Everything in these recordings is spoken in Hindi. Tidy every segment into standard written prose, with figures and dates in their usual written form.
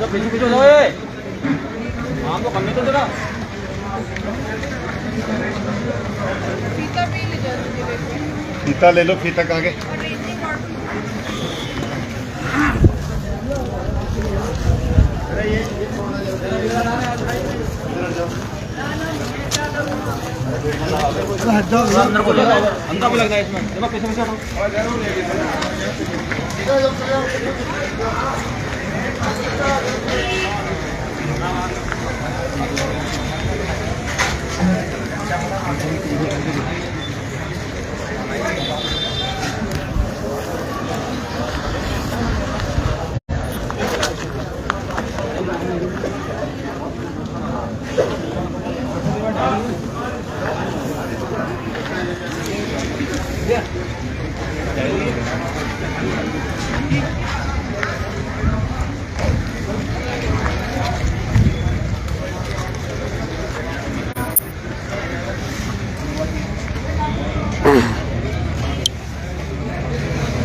पीछे पीछे जाओ ये आम तो कम तो जरा फीता ले लो। फीता कहाँ गए? अंदर को लगना है इसमें। देखो पीछे पीछे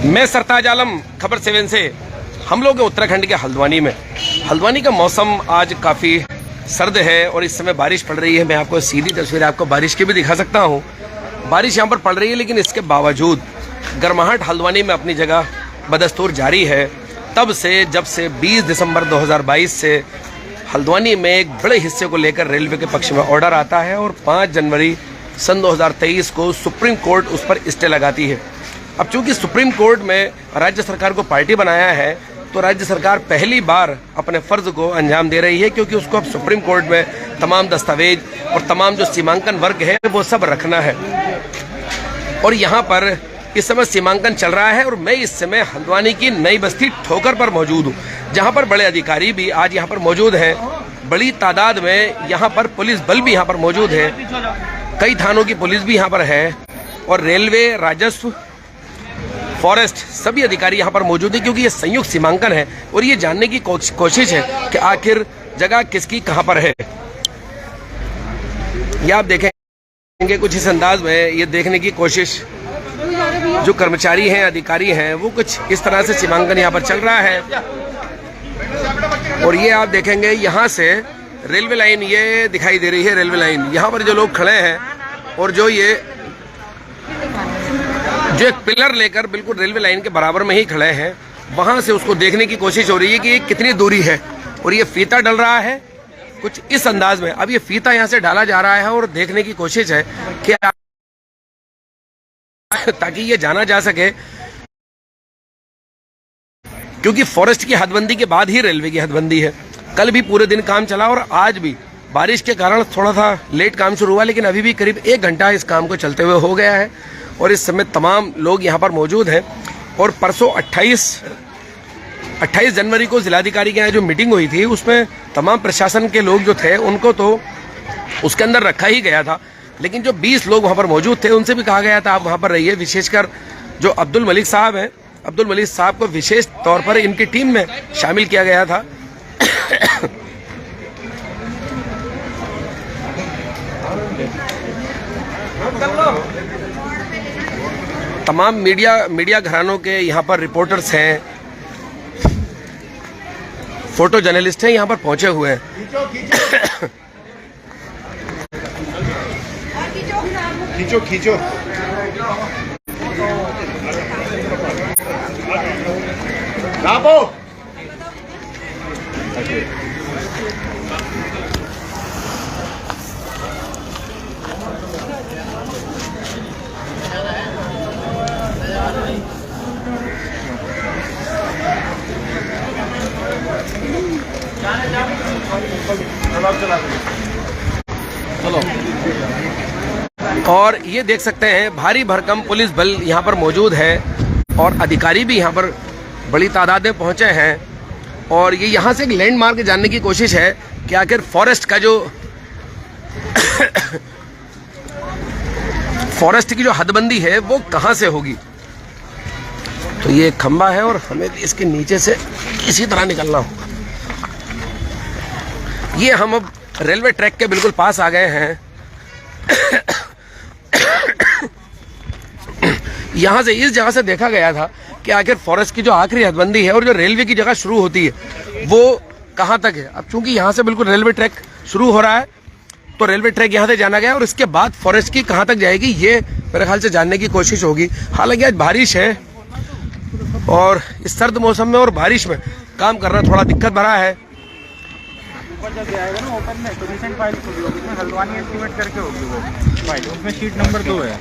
मैं सरताज आलम, खबर 7 से। हम लोग उत्तराखंड के हल्द्वानी का मौसम आज काफ़ी सर्द है और इस समय बारिश पड़ रही है। मैं आपको सीधी तस्वीर आपको बारिश की भी दिखा सकता हूँ। बारिश यहाँ पर पड़ रही है, लेकिन इसके बावजूद गर्माहट हल्द्वानी में अपनी जगह बदस्तूर जारी है। तब से जब से 20 दिसंबर 2022 से हल्द्वानी में एक बड़े हिस्से को लेकर रेलवे के पक्ष में ऑर्डर आता है और 5 जनवरी सन 2023 को सुप्रीम कोर्ट उस पर स्टे लगाती है। अब चूंकि सुप्रीम कोर्ट में राज्य सरकार को पार्टी बनाया है, तो राज्य सरकार पहली बार अपने फर्ज को अंजाम दे रही है, क्योंकि उसको अब सुप्रीम कोर्ट में तमाम दस्तावेज और तमाम जो सीमांकन वर्ग है वो सब रखना है। और यहाँ पर इस समय सीमांकन चल रहा है और मैं इस समय हल्द्वानी की नई बस्ती ठोकर पर मौजूद हूँ, जहाँ पर बड़े अधिकारी भी आज यहाँ पर मौजूद हैं। बड़ी तादाद में यहाँ पर पुलिस बल भी यहाँ पर मौजूद है, कई थानों की पुलिस भी यहाँ पर है और रेलवे, राजस्व, फॉरेस्ट सभी अधिकारी यहाँ पर मौजूद है, क्योंकि ये संयुक्त सीमांकन है और ये जानने की कोशिश है कि आखिर जगह किसकी कहाँ पर है। ये आप देखेंगे कुछ इस अंदाज में, ये देखने की कोशिश जो कर्मचारी हैं, अधिकारी हैं, वो कुछ इस तरह से सीमांकन यहाँ पर चल रहा है। और ये आप देखेंगे यहाँ से रेलवे लाइन ये दिखाई दे रही है। रेलवे लाइन यहाँ पर जो लोग खड़े हैं और जो एक पिलर लेकर बिल्कुल रेलवे लाइन के बराबर में ही खड़े हैं, वहां से उसको देखने की कोशिश हो रही है कि ये कितनी दूरी है। और ये फीता डल रहा है कुछ इस अंदाज में। अब ये फीता यहाँ से डाला जा रहा है और देखने की कोशिश है कि ताकि ये जाना जा सके, क्योंकि फॉरेस्ट की हदबंदी के बाद ही रेलवे की हदबंदी है। कल भी पूरे दिन काम चला और आज भी बारिश के कारण थोड़ा सा लेट काम शुरू हुआ, लेकिन अभी भी करीब 1 घंटा इस काम को चलते हुए हो गया है और इस समय तमाम लोग यहाँ पर मौजूद हैं। और परसों 28 जनवरी को जिलाधिकारी के यहाँ जो मीटिंग हुई थी, उसमें तमाम प्रशासन के लोग जो थे उनको तो उसके अंदर रखा ही गया था, लेकिन जो 20 लोग वहाँ पर मौजूद थे उनसे भी कहा गया था आप वहाँ पर रहिए। विशेषकर जो अब्दुल मलिक साहब हैं, अब्दुल मलिक साहब को विशेष तौर पर इनकी टीम में शामिल किया गया था। तमाम मीडिया घरानों के यहाँ पर रिपोर्टर्स हैं, फोटो जर्नलिस्ट हैं, यहाँ पर पहुंचे हुए हैं। खींचो खींचो। चलो। और ये देख सकते हैं भारी भरकम पुलिस बल यहाँ पर मौजूद है और अधिकारी भी यहाँ पर बड़ी तादाद में पहुँचे हैं। और ये यहाँ से एक लैंडमार्क जानने की कोशिश है कि आखिर फॉरेस्ट का जो फॉरेस्ट की जो हदबंदी है वो कहाँ से होगी। तो ये एक खंबा है और हमें इसके नीचे से इसी तरह निकलना होगा। ये हम अब रेलवे ट्रैक के बिल्कुल पास आ गए हैं। यहाँ से इस जगह से देखा गया था कि आखिर फॉरेस्ट की जो आखिरी हदबंदी है और जो रेलवे की जगह शुरू होती है वो कहाँ तक है। अब चूंकि यहाँ से बिल्कुल रेलवे ट्रैक शुरू हो रहा है तो रेलवे ट्रैक यहाँ से जाना गया और इसके बाद फॉरेस्ट की कहाँ तक जाएगी ये मेरे ख्याल से जानने की कोशिश होगी। हालांकि आज बारिश है और इस सर्द मौसम में और बारिश में काम करना थोड़ा दिक्कत भरा है। ऊपर जब जाएगा ना ओपन में तो रिसेंट फाइल खुली होगी, उसमें हल्द्वानी एस्टिमेट करके होगी वो फाइल, उसमें शीट नंबर 2 है।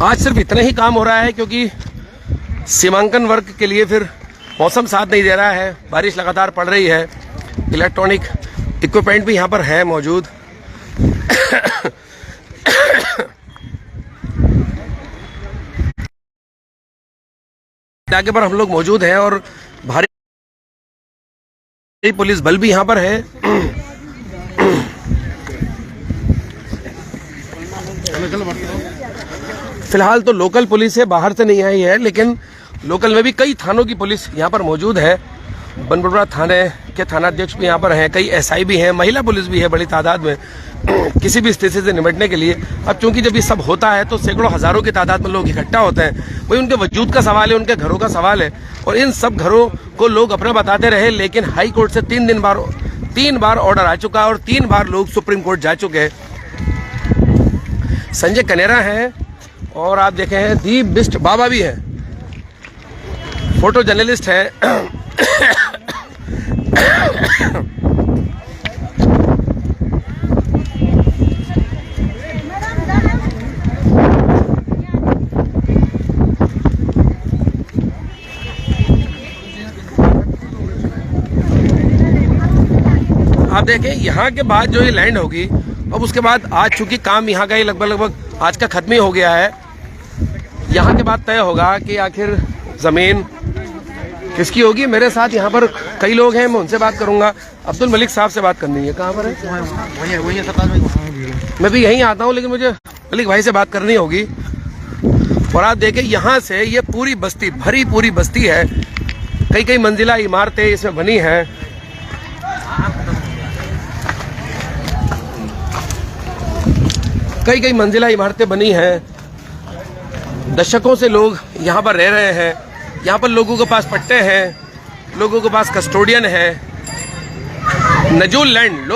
आज सिर्फ इतना ही काम हो रहा है क्योंकि सीमांकन वर्क के लिए फिर मौसम साथ नहीं दे रहा है, बारिश लगातार पड़ रही है। इलेक्ट्रॉनिक इक्विपमेंट भी यहाँ पर है मौजूद। इलाके पर हम लोग मौजूद हैं और भारी पुलिस बल भी यहाँ पर है। फिलहाल तो लोकल पुलिस है, बाहर से नहीं आई है, लेकिन लोकल में भी कई थानों की पुलिस यहाँ पर मौजूद है। बनबुडरा थाने के थानाध्यक्ष भी यहाँ पर हैं, कई एसआई भी हैं, महिला पुलिस भी है बड़ी तादाद में किसी भी स्थिति से निपटने के लिए। अब चूंकि जब ये सब होता है तो सैकड़ों हजारों की तादाद में लोग इकट्ठा होते हैं, वही उनके वजूद का सवाल है, उनके घरों का सवाल है। और इन सब घरों को लोग अपना बताते रहे, लेकिन हाई कोर्ट से 3 बार ऑर्डर आ चुका और 3 बार लोग सुप्रीम कोर्ट जा चुके हैं। संजय कनेरा हैं और आप देखे हैं दीप बिष्ट बाबा भी है, फोटो जर्नलिस्ट है। आप देखें यहाँ के बाद जो ये लैंड होगी, अब उसके बाद आज चूंकि काम यहाँ का ही लगभग आज का खत्म ही हो गया है, यहाँ के बाद तय होगा कि आखिर जमीन किसकी होगी। मेरे साथ यहाँ पर कई लोग हैं, मैं उनसे बात करूंगा। अब्दुल मलिक साहब से बात करनी है, कहाँ पर है? मैं भी यहीं आता हूँ, लेकिन मुझे मलिक भाई से बात करनी होगी। और आप देखें यहाँ से ये पूरी बस्ती, भरी पूरी बस्ती है, कई मंजिला इमारतें इसमें बनी हैं। कई मंजिला इमारतें बनी हैं, दशकों से लोग यहाँ पर रह रहे हैं। यहाँ पर लोगों के पास पट्टे हैं, लोगों के पास कस्टोडियन है। नजूल लैंड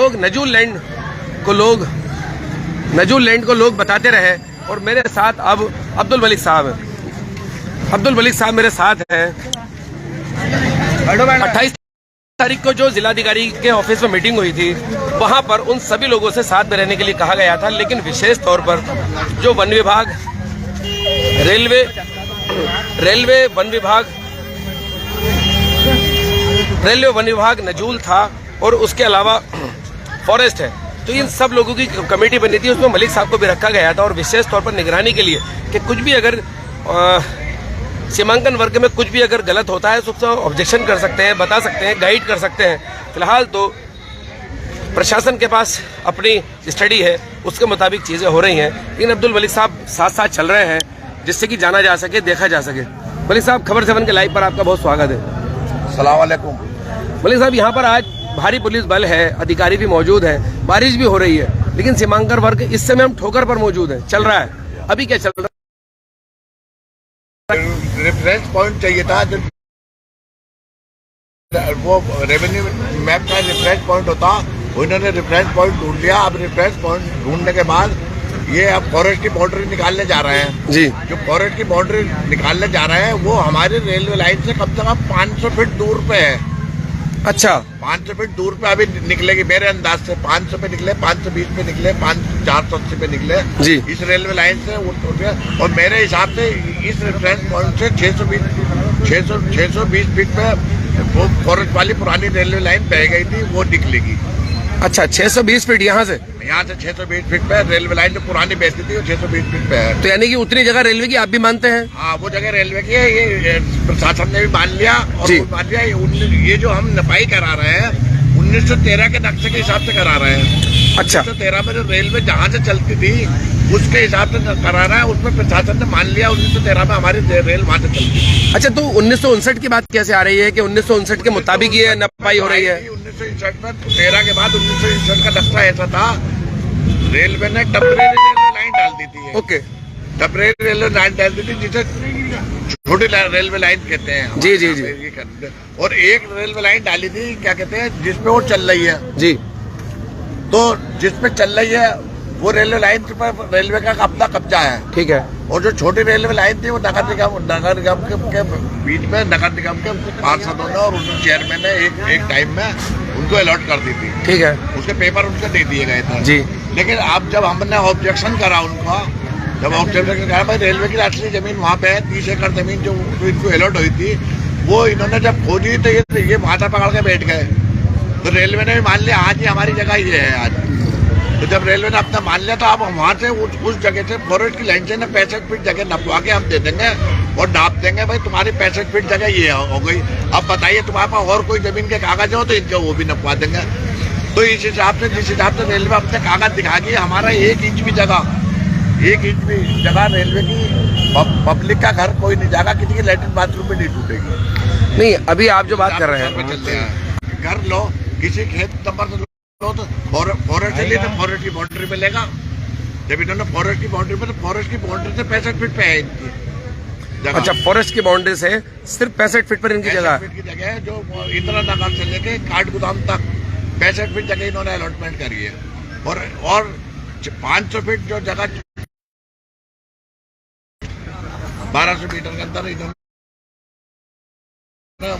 को लोग बताते रहे। और मेरे साथ अब अब्दुल मलिक साहब मेरे साथ हैं। 28 तारीख को जो जिलाधिकारी के ऑफिस में मीटिंग हुई थी, वहां पर उन सभी लोगों से साथ में रहने के लिए कहा गया था, लेकिन विशेष तौर पर जो वन विभाग, रेलवे वन विभाग नजूल था और उसके अलावा फॉरेस्ट है, तो इन सब लोगों की कमेटी बनी थी, उसमें मलिक साहब को भी रखा गया था। और विशेष तौर पर निगरानी के लिए कि कुछ भी अगर सीमांकन वर्ग में कुछ भी अगर गलत होता है तो उससे ऑब्जेक्शन कर सकते हैं, बता सकते हैं, गाइड कर सकते हैं। फिलहाल तो प्रशासन के पास अपनी स्टडी है, उसके मुताबिक चीज़ें हो रही हैं, लेकिन अब्दुल मलिक साहब साथ साथ चल रहे हैं जिससे कि जाना जा सके, देखा जा सके। मलिक साहब, खबर 7 के लाइव पर आपका बहुत स्वागत है। अस्सलाम वालेकुम। मलिक साहब, यहाँ पर आज भारी पुलिस बल है, अधिकारी भी मौजूद है, बारिश भी हो रही है, लेकिन सीमांकन वर्ग इस समय हम ठोकर पर मौजूद है, चल रहा है। अभी क्या चल रहा है? रेफरेंस पॉइंट चाहिए था, वो रेवेन्यू मैप का रेफरेंस पॉइंट होता, उन्होंने रेफरेंस पॉइंट ढूंढ लिया। अब रेफरेंस पॉइंट ढूंढने के बाद ये अब फॉरेस्ट की बाउंड्री निकालने जा रहे हैं जी। जो फॉरेस्ट की बाउंड्री निकालने जा रहे हैं वो हमारे रेलवे लाइन से कम से कम 500 फीट दूर पे है। अच्छा, 500 फीट दूर पे अभी निकलेगी मेरे अंदाज से। 500 पे निकले, 520 पे निकले, 480 पे निकले जी। इस रेलवे लाइन से और मेरे हिसाब से इस रेफरेंस पॉइंट से 620 फीट पे वो फॉरेस्ट वाली पुरानी रेलवे लाइन बह गई थी, वो निकलेगी। अच्छा, 620 फीट यहाँ से 620 फीट पे रेलवे लाइन जो पुरानी बहती थी वो 620 फीट पे है। तो यानी कि उतनी जगह रेलवे की आप भी मानते हैं? हाँ, वो जगह रेलवे की है, ये प्रशासन ने भी मान लिया और जी। मान लिया। ये जो हम नपाई करा रहे हैं 1913 के नक्शे के हिसाब से करा रहे हैं। अच्छा। 1913 में जो रेलवे जहाँ से चलती थी उसके हिसाब से कराना है। उसमें प्रशासन ने मान लिया 1913 में हमारी रेल वहां से चलती है। अच्छा, तो 1959 की बात कैसे आ रही है कि 1959 के मुताबिक ये नपाई हो रही है? 1961 में 13 के बाद 1961 का नक्शा ऐसा था, रेलवे ने टेम्परेरी रेलवे लाइन डाल दी थी। ओके, टेम्परेरी रेलवे लाइन डाल दी थी जिसे छोटी रेलवे लाइन कहते हैं। जी जी जी। और एक रेलवे लाइन डाली थी, क्या कहते हैं, जिसपे वो चल रही है जी। तो जिसपे चल रही है वो रेलवे लाइन पर रेलवे का अपना कब्जा है। ठीक है। और जो छोटी रेलवे लाइन थी वो नगर निगम के बीच में नगर निगम के पार्षदों ने और उनके चेयरमैन ने एक टाइम में उनको अलॉट कर दी थी। ठीक है। उसके पेपर उनको दे दिए गए थे जी। लेकिन अब जब हमने ऑब्जेक्शन करा उनका, जब ऑब्जेक्शन करा भाई रेलवे की असली जमीन वहाँ पे है, 30 एकड़ जमीन जो इनको अलॉट हुई थी, वो इन्होंने जब खोजी तो ये माथा पकड़ के बैठ गए। तो रेलवे ने भी मान लिया आज ही हमारी जगह ये है आज। तो जब रेलवे ने अपना मान लिया तो अब वहाँ से उस जगह से फॉरेस्ट की लाइन से 65 फीट जगह नपवा के हम दे देंगे और नाप देंगे भाई तुम्हारी 65 फीट जगह ये हो गई। अब बताइए तुम्हारे पास और कोई जमीन के कागज हो तो इनके वो भी नपवा देंगे। तो इस हिसाब से जिस हिसाब से रेलवे अपने कागज दिखा गई, हमारा 1 इंच भी जगह रेलवे की पब्लिक का घर कोई नहीं जाएगा, किसी की लैट्रिन बाथरूम भी नहीं टूटेगी। नहीं, अभी आप जो बात कर रहे हैं, घर लो किसी खेत नंबर से तो फॉरेस्ट से लिए तो फॉरेस्ट की बाउंड्री पे लेगा। जब इन्होंने फॉरेस्ट की बाउंड्री पे, तो फॉरेस्ट की बाउंड्री से 65 फीट पे है इनकी जगह। अच्छा, फॉरेस्ट की बाउंड्री से सिर्फ 65 फीट पर इनकी जगह है जो इंदिरा नगर से लेके काठ गोदाम तक 65 फीट जगह इन्होंने अलॉटमेंट करी है। और 500 फीट जो जगह 1200 मीटर के अंदर इन्होंने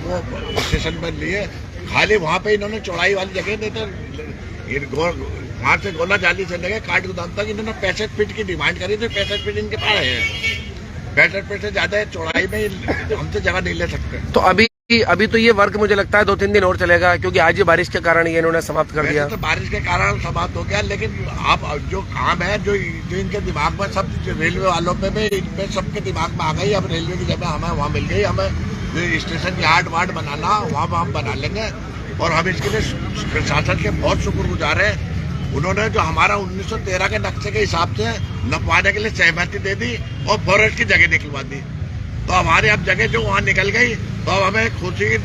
वो स्टेशन पर लिए। खाली वहाँ पे इन्होंने चौड़ाई वाली जगह नहीं तो वहाँ से गोला जाली से लेके काठ गोदाम तक इन्होंने 65 फीट की डिमांड करी थी। 65 फीट इनके पास है, 65 फीट से ज्यादा चौड़ाई में हमसे जगह नहीं ले सकते। तो अभी तो ये वर्क मुझे लगता है 2-3 दिन और चलेगा, क्योंकि आज ये बारिश के कारण ये इन्होंने समाप्त कर दिया। तो बारिश के कारण समाप्त हो गया, लेकिन आप जो काम है जो इनके दिमाग में, सब रेलवे वालों पे भी इनपे सबके दिमाग में आ गई। अब रेलवे की जगह हमें वहाँ मिल गई, हमें जो स्टेशन यार्ड वार्ड बनाना वहाँ हम बना लेंगे। और हम इसके लिए प्रशासन के बहुत शुक्रगुजार हैं। उन्होंने जो हमारा 1913 के नक्शे के हिसाब से नपवाने के लिए सहमति दे दी और फॉरेस्ट की जगह निकलवा दी। तो हमारे अब जगह जो वहाँ निकल गई तो अब हमें खुशी,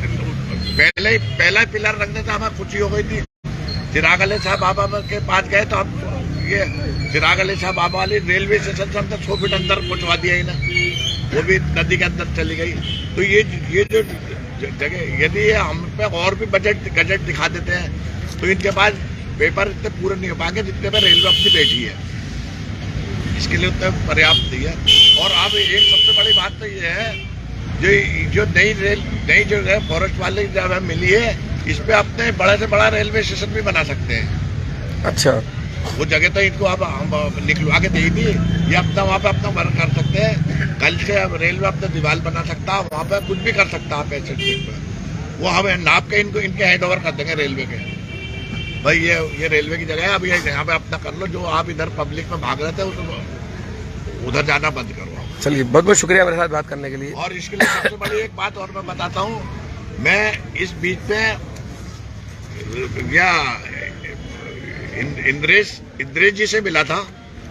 पहला पिलर रखने से हमें खुशी हो गई थी। चिराग अली साहब बाबा के पास गए तो हम ये चिराग अली साहब बाबा वाली रेलवे स्टेशन से हमने 100 फीट अंदर पहुँचवा दिया इन्हें, वो भी नदी के अंदर चली गई। तो ये जो जगह यदि ये हम पे और भी गजट दिखा देते हैं तो इनके पास पेपर इतने पूरे नहीं हो पाएंगे जितने पे रेलवे अपनी बैठी है, इसके लिए उतना पर्याप्त नहीं है। और अब एक सबसे बड़ी बात तो ये है जो नई जो है फॉरेस्ट वाले जब हमें मिली है, इस पे अपने बड़े से बड़ा रेलवे स्टेशन भी बना सकते हैं। अच्छा, वो जगह तो इनको अब हम निकलवा के दे दी, ये अपना वहाँ पे अपना वर्क कर सकते हैं। कल से अब रेलवे अपना दीवार बना सकता है, वहाँ पे कुछ भी कर सकता है पैसे पे, वो हमें नाप के इनके हैंड ओवर कर देंगे रेलवे के। भाई ये रेलवे की जगह है, अब ये यहाँ पे अपना कर लो, जो आप इधर पब्लिक में भाग रहे थे उधर जाना बंद करवाओ। चलिए, बहुत बहुत शुक्रिया मेरे साथ बात करने के लिए। और इसके लिए सबसे बड़ी एक बात और मैं बताता हूँ, मैं इस बीच में इंद्रेश जी से मिला था।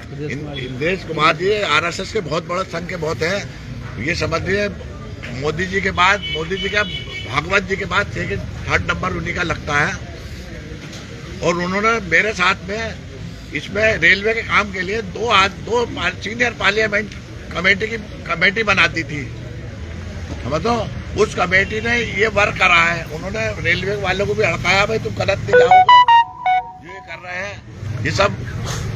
इंद्रेश कुमार जी RSS के बहुत बड़ा संघ के बहुत है। ये समझिए मोदी जी के बाद, मोदी जी का भागवत जी के बाद 3rd नंबर उन्हीं का लगता है। और उन्होंने मेरे साथ में इसमें रेलवे के काम के लिए दो सीनियर पार्लियामेंट कमेटी बनाती थी, समझो। उस कमेटी ने ये वर्क करा है, उन्होंने रेलवे वालों को भी हड़काया, भाई तुम गलत नहीं जाओगे, जो ये कर रहे हैं ये सब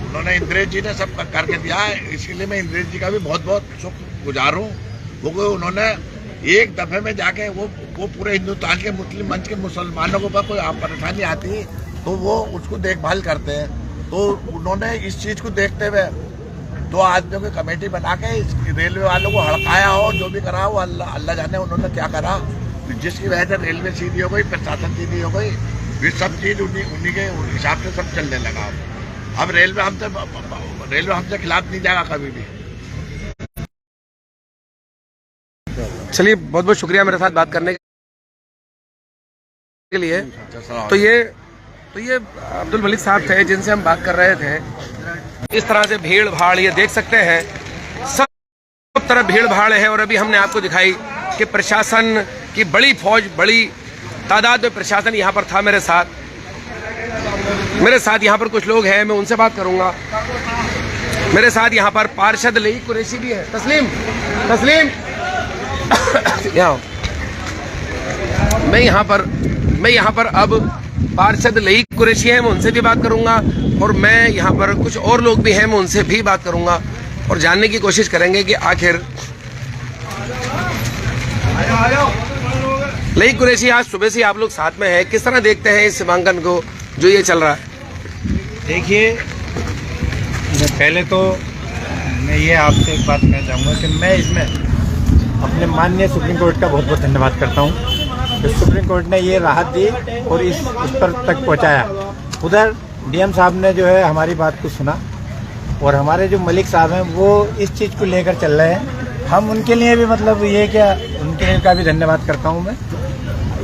उन्होंने इंद्रेश जी ने सब करके दिया है। इसके लिए मैं इंद्रेश जी का भी बहुत बहुत शुक्रगुजार हूँ। वो उन्होंने एक दफे में जाके वो पूरे हिंदुस्तान के मुस्लिम मंच के मुसलमानों को पर कोई परेशानी आती तो वो उसको देखभाल करते हैं। तो उन्होंने इस चीज़ को देखते हुए 2 आदमियों की कमेटी बना के रेलवे वालों को हड़काया हो, जो भी करा वो अल्लाह जाने उन्होंने क्या करा, जिसकी वजह से रेलवे सीधी हो गई, प्रशासन सीधी हो गई, ये सब चीज़ उन्हीं के हिसाब से सब चलने लगा। अब रेलवे हमसे खिलाफ नहीं जाएगा कभी भी। चलिए, बहुत बहुत शुक्रिया मेरे साथ बात करने के लिए। तो ये अब्दुल मलिक साहब थे जिनसे हम बात कर रहे थे। इस तरह से भीड़ भाड़ ये देख सकते हैं, सब तरफ भीड़ भाड़ है। और अभी हमने आपको दिखाई कि प्रशासन की बड़ी फौज, बड़ी तादाद में प्रशासन यहाँ पर था। मेरे साथ यहाँ पर कुछ लोग हैं, मैं उनसे बात करूंगा। मेरे साथ यहाँ पर पार्षद लई कुरैशी भी है। तस्लीम यहाँ मैं यहाँ पर अब पार्षद लई कुरैशी है, मैं उनसे भी बात करूंगा। और मैं यहाँ पर कुछ और लोग भी हैं, मैं उनसे भी बात करूंगा और जानने की कोशिश करेंगे कि आखिर लई कुरैशी, आज सुबह से आप लोग साथ में हैं, किस तरह देखते हैं इस सीमांकन को जो ये चल रहा है? देखिए, पहले तो मैं ये आपसे एक बात कहना चाहूँगा कि मैं इसमें अपने माननीय सुप्रीम कोर्ट का बहुत बहुत धन्यवाद करता हूँ। तो सुप्रीम कोर्ट ने ये राहत दी और इस पर तक पहुँचाया। उधर डीएम साहब ने जो है हमारी बात को सुना और हमारे जो मलिक साहब हैं वो इस चीज़ को लेकर चल रहे हैं। हम उनके लिए भी मतलब ये क्या, उनके लिए का भी धन्यवाद करता हूँ मैं।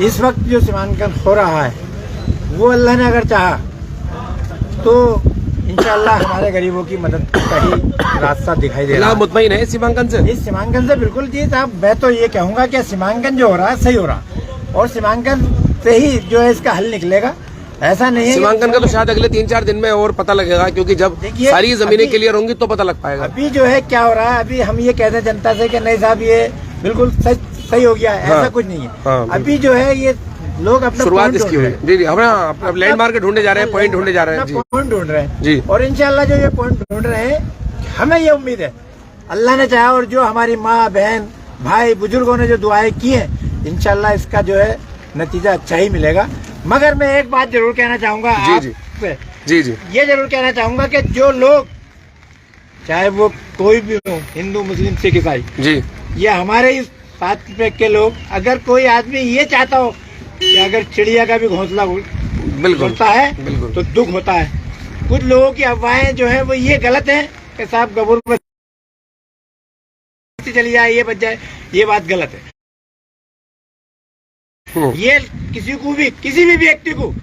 इस वक्त जो सीमांकन हो रहा है वो अल्लाह ने अगर चाहा तो इंशाअल्लाह हमारे गरीबों की मदद का ही रास्ता दिखाई दे रहा है। मुतमईन है सीमांकन से? इस सीमांकन से बिल्कुल जी साहब, मैं तो ये कहूँगा कि सीमांकन जो हो रहा है सही हो रहा और सीमांकन से ही जो है इसका हल निकलेगा। ऐसा नहीं है सीमांकन का तो शायद अगले 3-4 दिन में और पता लगेगा, क्योंकि जब सारी जमीनें क्लियर होंगी तो पता लग पाएगा। अभी जो है क्या हो रहा है, अभी हम ये कहते हैं जनता से कि नहीं साहब ये बिल्कुल सही हो गया है, ऐसा कुछ नहीं है। अभी जो है ये लोग अपना शुरुआत इसकी हुई है। जी, हम लैंडमार्क ढूंढने जा रहे हैं, पॉइंट ढूंढने जा रहे हैं, पॉइंट ढूंढ रहे हैं जी। और इंशाल्लाह जो ये पॉइंट ढूंढ रहे हैं, हमें ये उम्मीद है अल्लाह ने चाहा और जो हमारी माँ बहन भाई बुजुर्गों ने जो दुआएं की हैं, इंशाल्लाह इसका जो है नतीजा अच्छा ही मिलेगा। मगर मैं एक बात जरूर कहना चाहूँगा जी, ये जरूर कहना चाहूँगा कि जो लोग चाहे वो कोई भी हो, हिंदू मुस्लिम सिख ईसाई जी, ये हमारे इस साथ के लोग, अगर कोई आदमी ये चाहता हो कि अगर चिड़िया का भी घोंसला होता है तो दुख होता है। कुछ लोगों की अफवाहें जो है वो ये गलत है कि साहब गबूर बस्ती चली जाए, ये बच जाए, ये बात गलत है। ये किसी भी व्यक्ति को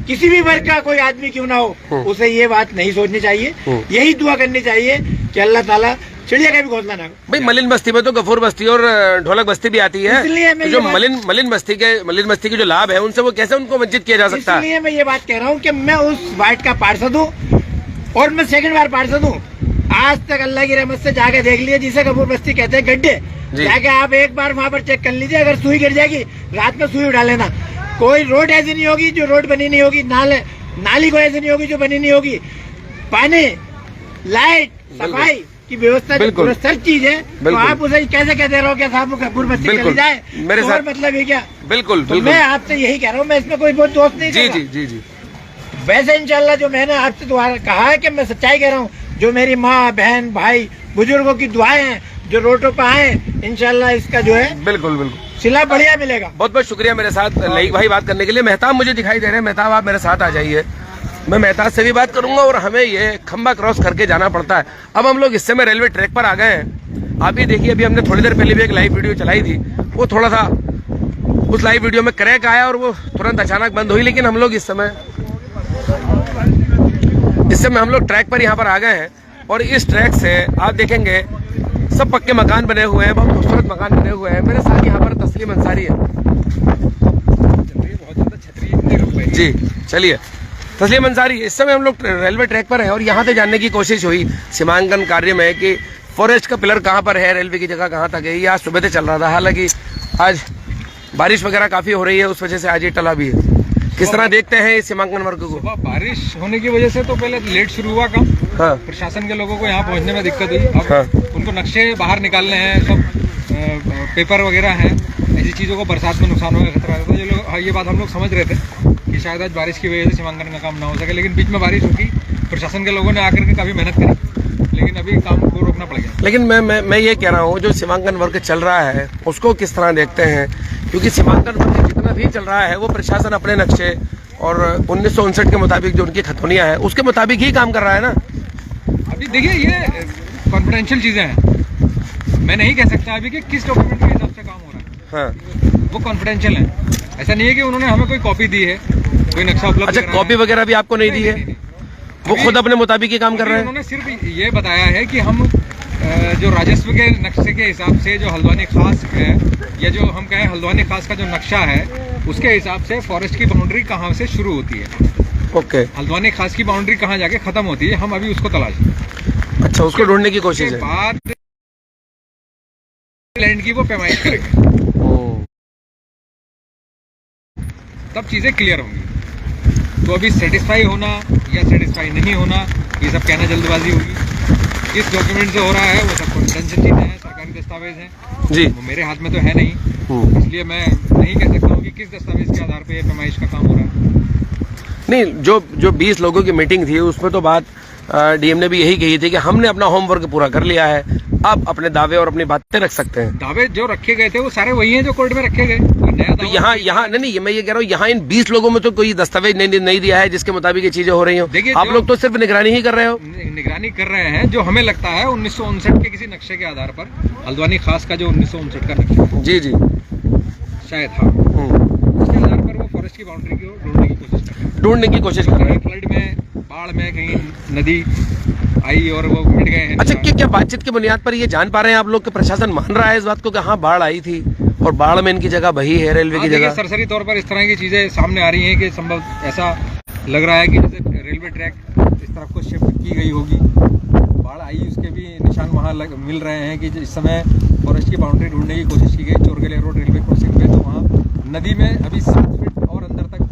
किसी भी वर्ग का कोई आदमी क्यों ना हो, उसे ये बात नहीं सोचनी चाहिए। यही दुआ करनी चाहिए कि अल्लाह ताला चिड़िया का भी घोंसला ना। भाई मलिन बस्ती में तो गफूर बस्ती और ढोलक बस्ती भी आती है, इसलिए मैं जो मलिन बस्ती के जो लाभ है उनसे वो कैसे उनको वंचित किया जा सकता है? इसलिए मैं ये बात कह रहा हूँ कि मैं उस वार्ड का पार्षद हूँ और मैं सेकंड बार पार्षद हूँ। आज तक अल्लाह की रहमत से जाके देख लीजिए, जिसे गफूर बस्ती कहते हैं गड्ढे, जाके आप एक बार वहाँ पर चेक कर लीजिए। अगर सुई गिर जाएगी रात में सुई उठा लेना। कोई रोड ऐसी नहीं होगी जो रोड बनी नहीं होगी, नाली कोई ऐसी नहीं होगी जो बनी नहीं होगी। पानी, लाइट, सफाई की व्यवस्था जो सर चीज है, तो आप उसे कैसे कहते रहो कि साहब गफूर बस्ती चली जाए? मेरे साथ मतलब है क्या? बिल्कुल तो मैं आपसे यही कह रहा हूँ, मैं इसमें कोई बहुत दोस्त नहीं कर रहा। जी। वैसे इंशाल्लाह जो मैंने आपसे दोबारा कहा है कि मैं सच्चाई कह रहा हूँ, जो मेरी माँ बहन भाई बुजुर्गों की दुआएं हैं जो रोडों पर आए, इंशाल्लाह इसका जो है बिल्कुल सिला बढ़िया मिलेगा। बहुत बहुत शुक्रिया मेरे साथ लईक भाई बात करने के लिए। मेहताब मुझे दिखाई दे रहे हैं, मेहताब आप मेरे साथ आ जाइए, मैं मेहताब से भी बात करूंगा। और हमें ये खंबा क्रॉस करके जाना पड़ता है। अब हम लोग इस समय रेलवे ट्रैक पर आ गए हैं। आप ही देखिए, अभी हमने थोड़ी देर पहले भी एक लाइव वीडियो चलाई थी, वो थोड़ा सा उस लाइव वीडियो में क्रैक आया और वो तुरंत अचानक बंद हुई। लेकिन हम लोग इस समय हम लोग ट्रैक पर यहाँ पर आ गए हैं और इस ट्रैक से आप देखेंगे सब पक्के मकान बने हुए हैं, बहुत खूबसूरत मकान बने हुए हैं। मेरे साथ यहाँ पर तस्लीम अंसारी है। जी चलिए, तस्लीम अंसारी, इस समय हम लोग रेलवे ट्रैक पर हैं और यहाँ से जानने की कोशिश हुई सीमांकन कार्य में कि फॉरेस्ट का पिलर कहाँ पर है, रेलवे की जगह कहाँ तक है। ये आज सुबह से चल रहा था, हालांकि आज बारिश वगैरह काफ़ी हो रही है, उस वजह से आज ये टला भी है। किस तरह देखते हैं इस सीमांकन वर्ग को? बारिश होने की वजह से तो पहले लेट शुरू हुआ काम। हाँ। प्रशासन के लोगों को यहाँ पहुँचने में दिक्कत हुई। अब उनको नक्शे बाहर निकालने हैं, सब पेपर वगैरह हैं, ऐसी चीज़ों को बरसात में नुकसान होने का खतरा रहता है। ये बात हम लोग समझ रहे थे कि शायद आज बारिश की वजह से सीमांकन का काम ना हो सके, लेकिन बीच में बारिश रुकी, प्रशासन के लोगों ने आकर के काफ़ी मेहनत करी, लेकिन अभी काम को रोकना पड़ गया। लेकिन मैं ये कह रहा हूँ, जो सीमांकन वर्ग चल रहा है उसको किस तरह देखते हैं? क्योंकि सीमांकन वर्ग जितना भी चल रहा है वो प्रशासन अपने नक्शे और 1959 के मुताबिक जो उनकी खतौनियाँ हैं उसके मुताबिक ही काम कर रहा है ना। अभी देखिए, ये कॉन्फिडेंशियल चीज़ें हैं, मैं नहीं कह सकता अभी कि किस डॉक्यूमेंट के हिसाब से काम हो रहा है। हाँ, वो कॉन्फिडेंशियल है। ऐसा नहीं है कि उन्होंने हमें कोई कॉपी दी है, कोई नक्शा उपलब्ध। अच्छा, कॉपी वगैरह भी आपको नहीं दी है? वो खुद अपने मुताबिक ही काम कर रहे हैं। उन्होंने सिर्फ ये बताया है कि हम जो राजस्व के नक्शे के हिसाब से जो हल्द्वानी खास है, या जो हम कहें हल्द्वानी खास का जो नक्शा है, उसके हिसाब से फॉरेस्ट की बाउंड्री कहाँ से शुरू होती है, ओके, हल्द्वानी खास की बाउंड्री कहाँ जाके खत्म होती है, हम अभी उसको तलाश रहे हैं। अच्छा, उसको ढूंढने की कोशिश है। बाद लैंड की वो पैमाइश करेंगे, तब चीजें क्लियर होंगी। तो अभी सेटिस्फाई होना या सेटिस्फाई नहीं होना, ये सब कहना जल्दबाजी होगी। किस डॉक्यूमेंट से हो रहा है वो सब कॉन्फिडेंशियल चीजें हैं, सरकारी दस्तावेज हैं जी, वो मेरे हाथ में तो है नहीं, इसलिए मैं नहीं कह सकता हूँ कि किस दस्तावेज के आधार पर ये पैमाइश का काम हो रहा है। नहीं, जो 20 लोगों की मीटिंग थी उसमें तो बात डीएम ने भी यही कही थी कि हमने अपना होमवर्क पूरा कर लिया है, आप अपने दावे और अपनी बातें रख सकते हैं। दावे जो रखे गए थे वो सारे वही हैं जो कोर्ट में रखे गए। नया तो यहाँ नहीं, मैं ये कह रहा हूँ, यहाँ इन 20 लोगों में तो कोई दस्तावेज नहीं दिया है जिसके मुताबिक ये चीजें हो रही हो। देखिए, आप लोग तो सिर्फ निगरानी ही कर रहे हो। निगरानी कर रहे हैं, जो हमें लगता है 1959 के किसी नक्शे के आधार पर, हल्द्वानी खास का जो 1959 का नक्शा जी जी शायद था, उसके आधार पर वो फॉरेस्ट की बाउंड्री को ढूंढने की कोशिश कर रहे हैं। फ्लड में, बाढ़ में कहीं नदी आई और वो मिट गए हैं। अच्छा, क्या बातचीत की बुनियाद पर ये जान पा रहे हैं आप लोग कि प्रशासन मान रहा है इस बात को कि हाँ बाढ़ आई थी और बाढ़ में इनकी जगह बही है, रेलवे की जगह? सरसरी तौर पर इस तरह की चीजें सामने आ रही हैं कि संभव ऐसा लग रहा है कि जैसे रेलवे ट्रैक इस तरफ को शिफ्ट की गई होगी। बाढ़ आई, उसके भी निशान वहाँ मिल रहे हैं कि इस समय फॉरेस्ट की बाउंड्री ढूंढने की कोशिश की गई चोरगले रोड रेलवे क्रॉसिंग पे, तो वहाँ नदी में अभी 7 फीट और अंदर तक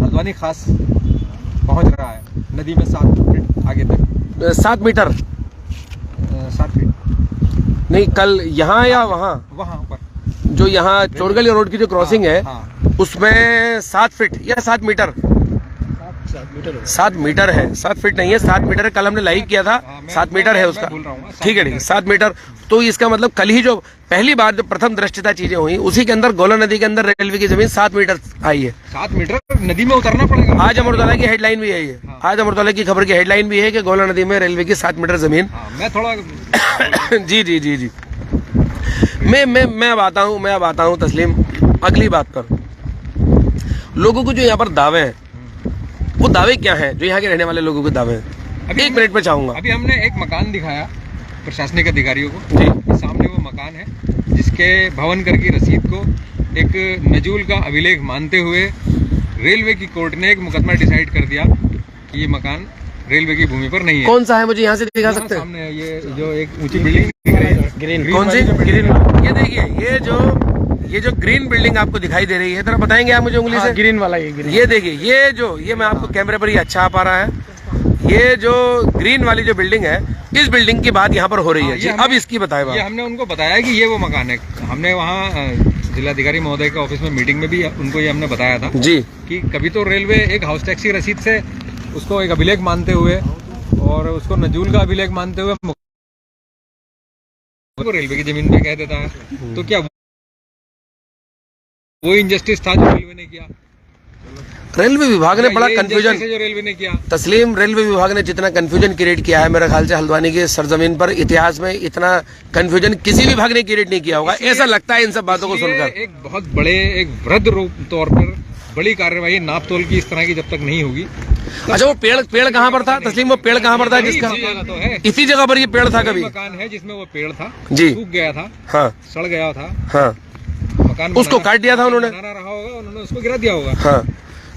हल्द्वानी खास पहुँच रहा है, नदी में 7 फीट आगे तक। 7 मीटर 7 फीट नहीं, कल यहाँ या वहाँ पर जो यहाँ चोरगली रोड की जो क्रॉसिंग है, हाँ। उसमें 7 फीट या 7 मीटर 7 मीटर है, 7 फीट नहीं है, 7 मीटर है। कल हमने लाइव किया था, 7 मीटर है उसका। ठीक है, 7 मीटर। तो इसका मतलब कल ही जो पहली बार जो प्रथम दृष्टता चीजें हुई, उसी के अंदर गोला नदी के अंदर रेलवे की जमीन 7 मीटर आई है। 7 मीटर नदी में उतरना पड़ेगा। आज अमर उजाला की हेडलाइन भी है ये, आज अमर उजाला की खबर की हेडलाइन भी है कि गोला नदी में रेलवे की 7 मीटर जमीन। मैं थोड़ा जी जी जी जी मैं अब आता हूँ तस्लीम अगली बात पर। लोगों को जो यहाँ पर दावे हैं, वो दावे क्या हैं जो यहाँ के रहने वाले लोगों के दावे हैं? 1 मिनट में चाहूंगा। अभी हमने एक मकान दिखाया प्रशासनिक अधिकारियों को जी, सामने वो मकान है जिसके भवन कर की रसीद को एक नजूल का अभिलेख मानते हुए रेलवे की कोर्ट ने एक मुकदमा डिसाइड कर दिया कि ये मकान रेलवे की भूमि पर नहीं है। कौन सा है, मुझे यहाँ से दिखा सकते हैं? सामने है ये जो एक ऊंची बिल्डिंग दिख रही है, ग्रीन। कौन सी? ग्रीन। ये देखिए, ये जो ग्रीन बिल्डिंग आपको दिखाई दे रही है, जरा बताएंगे आप मुझे उंगली से? ग्रीन वाला ये देखिए, ये मैं आपको कैमरे पर ही अच्छा आ पा रहा है। ये जो ग्रीन वाली जो बिल्डिंग है, इस बिल्डिंग की बात यहाँ पर हो रही है जी। अब इसकी बताए बात। ये हमने उनको बताया कि ये वो मकान है। हमने वहाँ जिलाधिकारी महोदय के ऑफिस में मीटिंग में भी उनको ये हमने बताया था जी कि कभी तो रेलवे एक हाउस टैक्स की रसीद से उसको एक अभिलेख मानते हुए और उसको नजूल का अभिलेख मानते हुए रेलवे की जमीन पे कह देता है, तो क्या वो इंजस्टिस था जो रेलवे ने किया? रेलवे विभाग ने बड़ा कंफ्यूजन जो रेलवे ने किया तस्लीम, रेलवे विभाग ने जितना कंफ्यूजन क्रिएट किया है, मेरे ख्याल से हल्द्वानी के सरजमीन पर इतिहास में इतना कंफ्यूजन किसी विभाग ने क्रिएट नहीं किया होगा, ऐसा लगता है इन सब बातों को सुनकर। एक बहुत बड़े, एक वृहद रूप तौर पर बड़ी कार्रवाई नाप तोल की इस तरह की जब तक नहीं होगी। अच्छा, वो पेड़ कहाँ पर था तस्लीम? वो पेड़ कहाँ पर था जिसका? तो है इसी जगह पर ये पेड़ था। कभी मकान है जिसमें वो पेड़ था जी, सूख गया था, हाँ, सड़ गया था, हाँ, मकान उसको काट दिया था उन्होंने, रहा होगा, उन्होंने उसको गिरा दिया होगा। हाँ,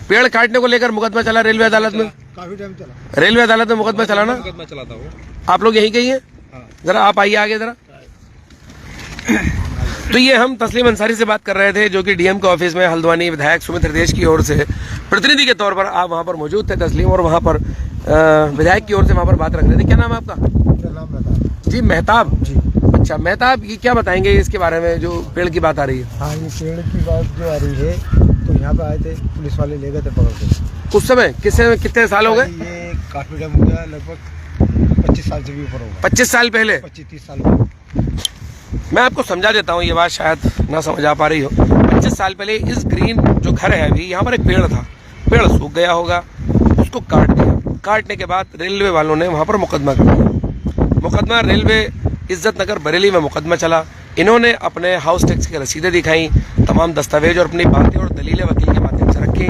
पेड़ काटने को लेकर मुकदमा चला रेलवे अदालत में, काफी टाइम चला रेलवे अदालत में मुकदमा चला ना? मुकदमा चला था वो। आप लोग यहीं कहीं हैं? जरा आप आइए आगे जरा। तो ये हम तस्लीम अंसारी से बात कर रहे थे, जो कि डीएम के ऑफिस में हल्द्वानी विधायक सुमित हृदयेश की ओर से प्रतिनिधि के तौर पर आप वहाँ पर मौजूद थे तस्लीम, और वहाँ पर विधायक की ओर से वहाँ पर बात रख रहे थे। क्या नाम है आपका? जी, मेहताब जी। अच्छा मेहताब, ये क्या बताएंगे इसके बारे में जो पेड़ की बात आ रही है? हाँ, ये पेड़ की बात जो आ रही है, तो यहाँ पे आए थे, पुलिस वाले ले गए थे पकड़ के। उस समय कितने साल हो गए? ये काफी टाइम हो गया, लगभग 25 साल से भी ऊपर होगा। 25 साल पहले? 25-30 साल पहले। मैं आपको समझा देता हूँ, ये बात शायद ना समझ आ पा रही हो। 25 साल पहले इस ग्रीन जो घर है अभी, यहाँ पर एक पेड़ था, पेड़ सूख गया होगा, उसको काट दिया। काटने के बाद रेलवे वालों ने वहाँ पर मुकदमा कर दिया। मुकदमा रेलवे इज्जत नगर बरेली में मुकदमा चला। इन्होंने अपने हाउस टैक्स की रसीदें दिखाई, तमाम दस्तावेज और अपनी बातें और दलीलें वकील के माध्यम से रखी।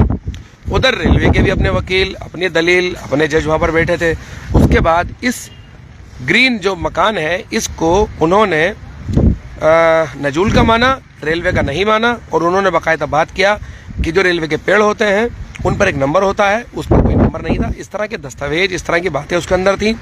उधर रेलवे के भी अपने वकील, अपनी दलील, अपने जज वहाँ पर बैठे थे। उसके बाद इस ग्रीन जो मकान है इसको उन्होंने नजूल का माना, रेलवे का नहीं माना, और उन्होंने बाकायदा बात किया कि जो रेलवे के पेड़ होते हैं उन पर एक नंबर होता है, उस पर कोई नंबर नहीं था। इस तरह के दस्तावेज, इस तरह की बातें उसके अंदर थी।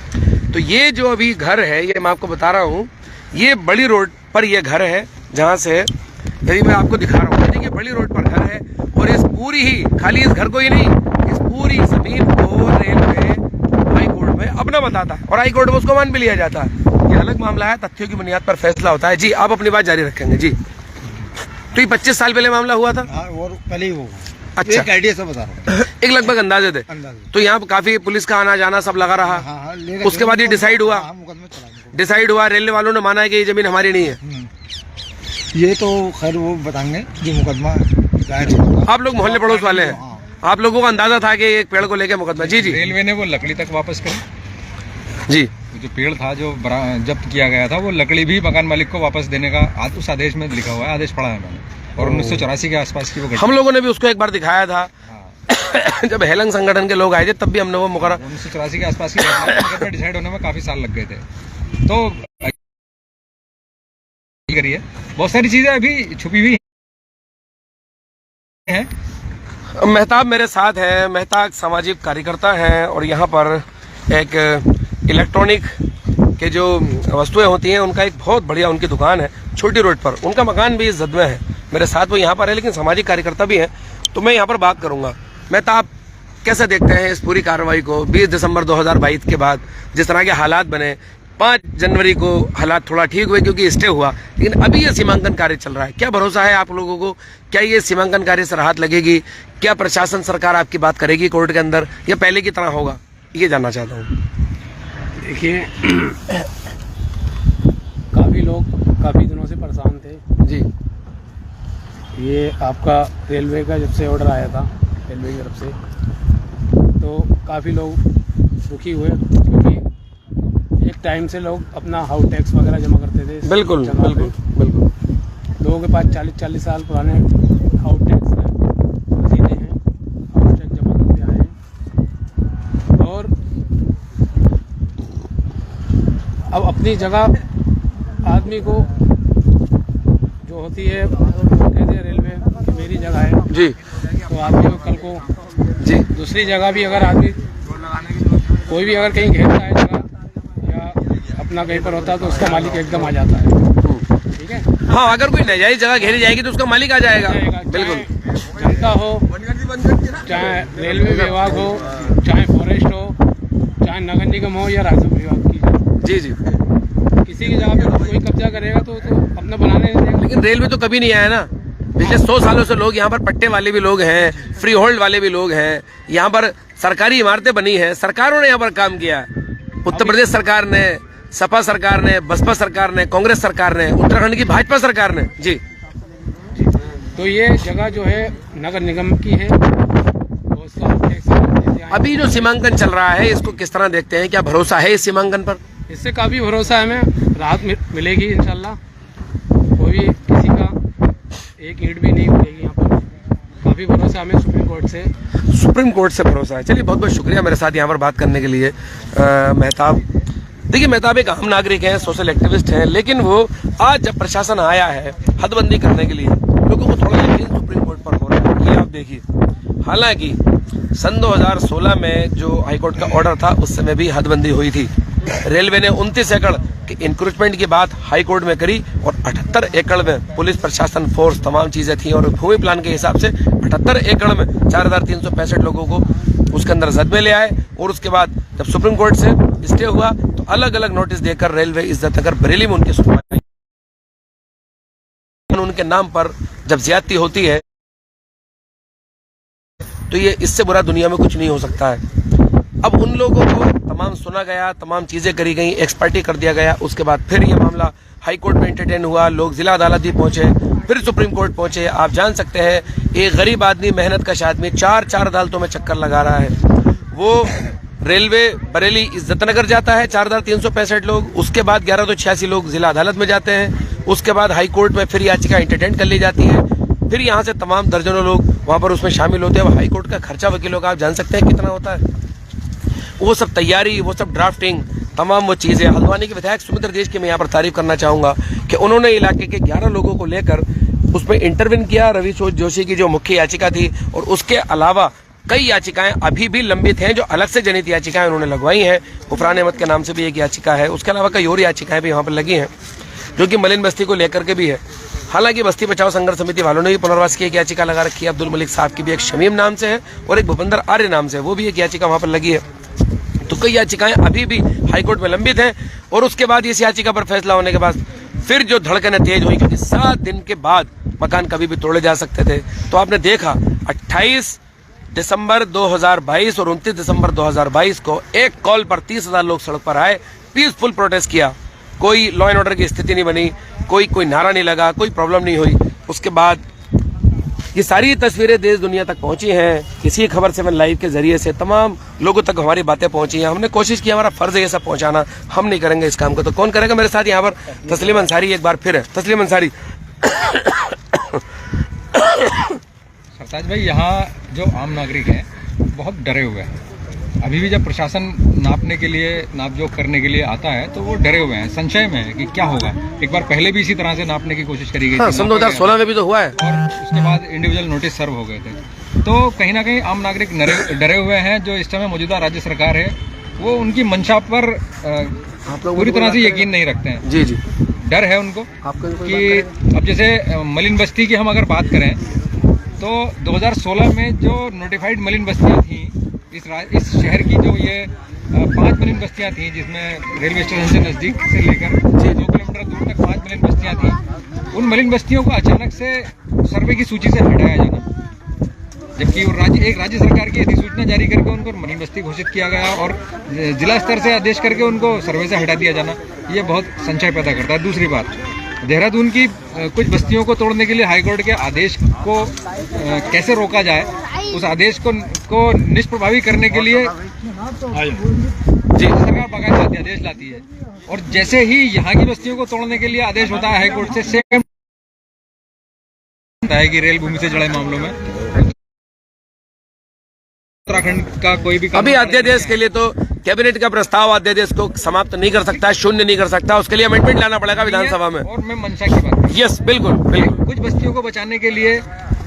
तो ये जो अभी घर है, ये मैं आपको बता रहा हूँ, ये बड़ी रोड पर ये घर है, जहाँ से यदि मैं आपको दिखा रहा हूँ, देखिए बड़ी रोड पर घर है। और इस पूरी ही, खाली इस घर को ही नहीं, इस पूरी जमीन को रेलवे हाई कोर्ट में अपना बताता है और हाई कोर्ट में उसको मान भी लिया जाता है। ये अलग मामला है, तथ्यों की बुनियाद पर फैसला होता है। जी, आप अपनी बात जारी रखेंगे। जी, तो ये 25 साल पहले मामला हुआ था। और पहले ही वो अच्छा, एक आइडिया से बता रहा हूँ, एक लगभग अंदाजे थे। तो यहाँ काफी पुलिस का आना जाना सब लगा रहा। हाँ, उसके बाद ये डिसाइड हुआ, मुकदमा चला। डिसाइड हुआ, रेलवे वालों ने माना है कि ये जमीन हमारी नहीं है। ये तो खैर वो बताएंगे जो मुकदमा दायर होगा। आप लोग मोहल्ले पड़ोस वाले हैं, आप लोगों का अंदाजा था कि एक पेड़ को लेके मुकदमा। जी जी रेलवे ने वो लकड़ी तक वापस करी। जी, जो पेड़ था जो जब्त किया गया था, वो लकड़ी भी मकान मालिक को वापस देने का उस आदेश में लिखा हुआ है, आदेश पढ़ा है मैंने। और 1984 के आसपास की वो घटना। हम लोगों ने भी उसको एक बार दिखाया था। जब हेलंग संगठन के लोग आए थे तब भी हमने वो मुकर्रर 1984 के आसपास की घटना डिसाइड होने में काफी साल लग गए थे। तो करिए, बहुत सारी चीजें अभी छुपी हुई हैं। मेहताब मेरे साथ है। मेहताब सामाजिक कार्यकर्ता हैं और यहाँ पर एक इलेक्ट्रॉनिक के जो वस्तुएं होती हैं उनका एक बहुत बढ़िया उनकी दुकान है छोटी रोड पर। उनका मकान भी इस जद में है, मेरे साथ वो यहाँ पर है, लेकिन सामाजिक कार्यकर्ता भी हैं। तो मैं यहाँ पर बात करूँगा। मेहताब, कैसे देखते हैं इस पूरी कार्रवाई को? 20 दिसंबर 2022 के बाद जिस तरह के हालात बने, 5 जनवरी को हालात थोड़ा ठीक हुए क्योंकि स्टे हुआ, लेकिन अभी ये सीमांकन कार्य चल रहा है। क्या भरोसा है आप लोगों को? क्या ये सीमांकन कार्य से राहत लगेगी? क्या प्रशासन, सरकार आपकी बात करेगी कोर्ट के अंदर, या पहले की तरह होगा? ये जानना चाहता हूँ। देखिए, काफ़ी लोग काफ़ी दिनों से परेशान थे जी। ये आपका रेलवे का जब से ऑर्डर आया था रेलवे की तरफ से, तो काफ़ी लोग दुखी हुए क्योंकि एक टाइम से लोग अपना हाउस टैक्स वगैरह जमा करते थे। बिल्कुल बिल्कुल बिल्कुल। लोगों के पास 40-40 साल पुराने हाउस टैक्स हैं, रसीदें हैं, हाउस टैक्स जमा करते आए हैं। और अब अपनी जगह आदमी को जो होती है, कहते हैं रेलवे की मेरी जगह है जी, तो आदमी को कल को जी, दूसरी जगह भी अगर आदमी कोई भी अगर कहीं घेरता है जगह या अपना कहीं पर होता है तो उसका मालिक एकदम आ जाता है। ठीक है, हाँ, अगर कोई नाजायज जगह घेरी जाएगी तो उसका मालिक आ जाएगा। बिल्कुल, जनता हो, चाहे रेलवे विभाग हो, चाहे फॉरेस्ट हो, चाहे नगर निगम हो या राजस्व विभाग की, जी जी। किसी की जगह पे कोई कब्जा करेगा तो अपना बनाने नहीं देगा। लेकिन रेलवे तो कभी नहीं आया ना। पिछले 100 सालों से लोग यहाँ पर पट्टे वाले भी लोग हैं, फ्री होल्ड वाले भी लोग हैं, यहाँ पर सरकारी इमारतें बनी हैं, सरकारों ने यहाँ पर काम किया। उत्तर प्रदेश सरकार ने, सपा सरकार ने, बसपा सरकार ने, कांग्रेस सरकार ने, उत्तराखंड की भाजपा सरकार ने। जी, तो ये जगह जो है नगर निगम की है, तो उसका टैक्स अभी जो सीमांकन चल रहा है इसको किस तरह देखते हैं? क्या भरोसा है इस सीमांकन पर? इससे काफ़ी भरोसा है, हमें राहत मिलेगी इंशाल्लाह। कोई भी किसी का एक ईंट भी नहीं मिलेगी यहाँ पर। काफ़ी भरोसा हमें सुप्रीम कोर्ट से। सुप्रीम कोर्ट से भरोसा है। चलिए, बहुत बहुत शुक्रिया मेरे साथ यहाँ पर बात करने के लिए। मेहताब, देखिए, मेहताब एक आम नागरिक हैं, सोशल एक्टिविस्ट हैं, लेकिन वो आज जब प्रशासन आया है हदबंदी करने के लिए, लोगों को थोड़ा यकीन सुप्रीम कोर्ट पर हो रहा है। ये आप देखिए, हालांकि सन 2016 में जो हाईकोर्ट का ऑर्डर था उस समय भी हदबंदी हुई थी। रेलवे ने 29 एकड़ के इंक्रोचमेंट की बात हाई कोर्ट में करी और 78 एकड़ में पुलिस प्रशासन फोर्स तमाम चीजें थी और भूमि प्लान के हिसाब से 78 एकड़ में 4365 लोगों को उसके अंदर जद में ले आए। और उसके बाद जब सुप्रीम कोर्ट से स्टे हुआ तो अलग अलग नोटिस देकर रेलवे इज्जत नगर बरेली में उनकी सुनवाई, उनके नाम पर जब ज्यादती होती है तो ये इससे बुरा दुनिया में कुछ नहीं हो सकता है। अब उन लोगों को तमाम सुना गया, तमाम चीजें करी गई, एक्सपर्टी कर दिया गया। उसके बाद फिर ये मामला हाई कोर्ट में एंटरटेन हुआ, लोग जिला अदालत भी पहुंचे, फिर सुप्रीम कोर्ट पहुंचे। आप जान सकते हैं एक गरीब आदमी, मेहनत कश आदमी 4 अदालतों में चक्कर लगा रहा है। वो रेलवे बरेली इज्जतनगर जाता है 4365 लोग, उसके बाद 1186 लोग जिला अदालत में जाते हैं, उसके बाद हाई कोर्ट में फिर याचिका एंटरटेन कर ली जाती है। फिर यहाँ से तमाम दर्जनों लोग वहाँ पर उसमें शामिल होते हैं। हाई कोर्ट का खर्चा वकीलों का आप जान सकते हैं कितना होता है। वो सब तैयारी, वो सब ड्राफ्टिंग, तमाम वो चीज़ें। हल्द्वानी के विधायक सुमित्र देश की मैं यहाँ पर तारीफ करना चाहूँगा कि उन्होंने इलाके के 11 लोगों को लेकर उसमें इंटरविन किया। रवि जोशी की जो मुख्य याचिका थी, और उसके अलावा कई याचिकाएं अभी भी लंबित हैं जो अलग से जनित याचिकाएं उन्होंने लगवाई हैं। गुफरान अहमद के नाम से भी एक याचिका है, उसके अलावा कई और याचिकाएं भी वहाँ पर लगी हैं जो कि मलिन बस्ती को लेकर के भी है। हालांकि बस्ती बचाओ संघर्ष समिति वालों ने भी पुनर्वास की एक याचिका लगा रखी है। अब्दुल मलिक साहब की भी एक शमीम नाम से है और एक भूपेंद्र आर्य नाम से, वो भी एक याचिका वहाँ पर लगी है। तो कई याचिकाएं अभी भी हाईकोर्ट में लंबित हैं। और उसके बाद इस याचिका पर फैसला होने के बाद फिर जो धड़कनें तेज हुई, क्योंकि 7 दिन के बाद मकान कभी भी तोड़े जा सकते थे। तो आपने देखा 28 दिसंबर 2022 और 29 दिसंबर 2022 को एक कॉल पर 30,000 लोग सड़क पर आए, पीसफुल प्रोटेस्ट किया। कोई लॉ एंड ऑर्डर की स्थिति नहीं बनी, कोई नारा नहीं लगा, कोई प्रॉब्लम नहीं हुई। उसके बाद ये सारी तस्वीरें देश दुनिया तक पहुंची हैं। किसी खबर 7 लाइव के जरिए से तमाम लोगों तक हमारी बातें पहुंची हैं। हमने कोशिश की, हमारा फर्ज है ये सब पहुंचाना। हम नहीं करेंगे इस काम को तो कौन करेगा। मेरे साथ यहाँ पर तस्लीम अंसारी एक बार फिर है। तस्लीम अंसारी। सरताज भाई, यहाँ जो आम नागरिक हैं बहुत डरे हुए हैं। अभी भी जब प्रशासन नापने के लिए, नापजोक करने के लिए आता है तो वो डरे हुए हैं, संशय में है कि क्या होगा। एक बार पहले भी इसी तरह से नापने की कोशिश करी गई थी, सन 2016 में भी तो हुआ है, और उसके बाद इंडिविजुअल नोटिस सर्व हो गए थे। तो कहीं ना कहीं आम नागरिक डरे हुए हैं। जो इस समय मौजूदा राज्य सरकार है वो उनकी मंशा पर पूरी तरह से यकीन नहीं रखते हैं। जी जी, डर है उनको कि अब जैसे मलिन बस्ती की हम अगर बात करें तो 2016 में जो नोटिफाइड मलिन बस्तियाँ थी इस शहर की, जो ये 5 मलिन बस्तियाँ थी, जिसमें रेलवे स्टेशन से नज़दीक से लेकर 2 किलोमीटर दूर तक 5 मलिन बस्तियाँ थी। उन मलिन बस्तियों को अचानक से सर्वे की सूची से हटाया जाना, जबकि एक राज्य सरकार की अधिसूचना जारी करके उनको मलिन बस्ती घोषित किया गया और जिला स्तर से आदेश करके उनको सर्वे से हटा दिया जाना, ये बहुत संशय पैदा करता है। दूसरी बात, देहरादून की कुछ बस्तियों को तोड़ने के लिए हाईकोर्ट के आदेश को कैसे रोका जाए, उस आदेश को निष्प्रभावी करने के लिए सरकार बाकायदा अध्यादेश लाती है। और जैसे ही यहाँ की बस्तियों को तोड़ने के लिए आदेश होता है हाईकोर्ट से, सेम है कि रेल भूमि से जुड़े मामलों में उत्तराखंड का कोई भी अभी अध्यादेश के लिए तो कैबिनेट का प्रस्ताव अध्यादेश को समाप्त नहीं कर सकता, शून्य नहीं कर सकता, उसके लिए अमेंडमेंट लाना पड़ेगा विधानसभा में। और मैं मंशा की बात, यस, बिल्कुल बिल्कुल। कुछ बस्तियों को बचाने के लिए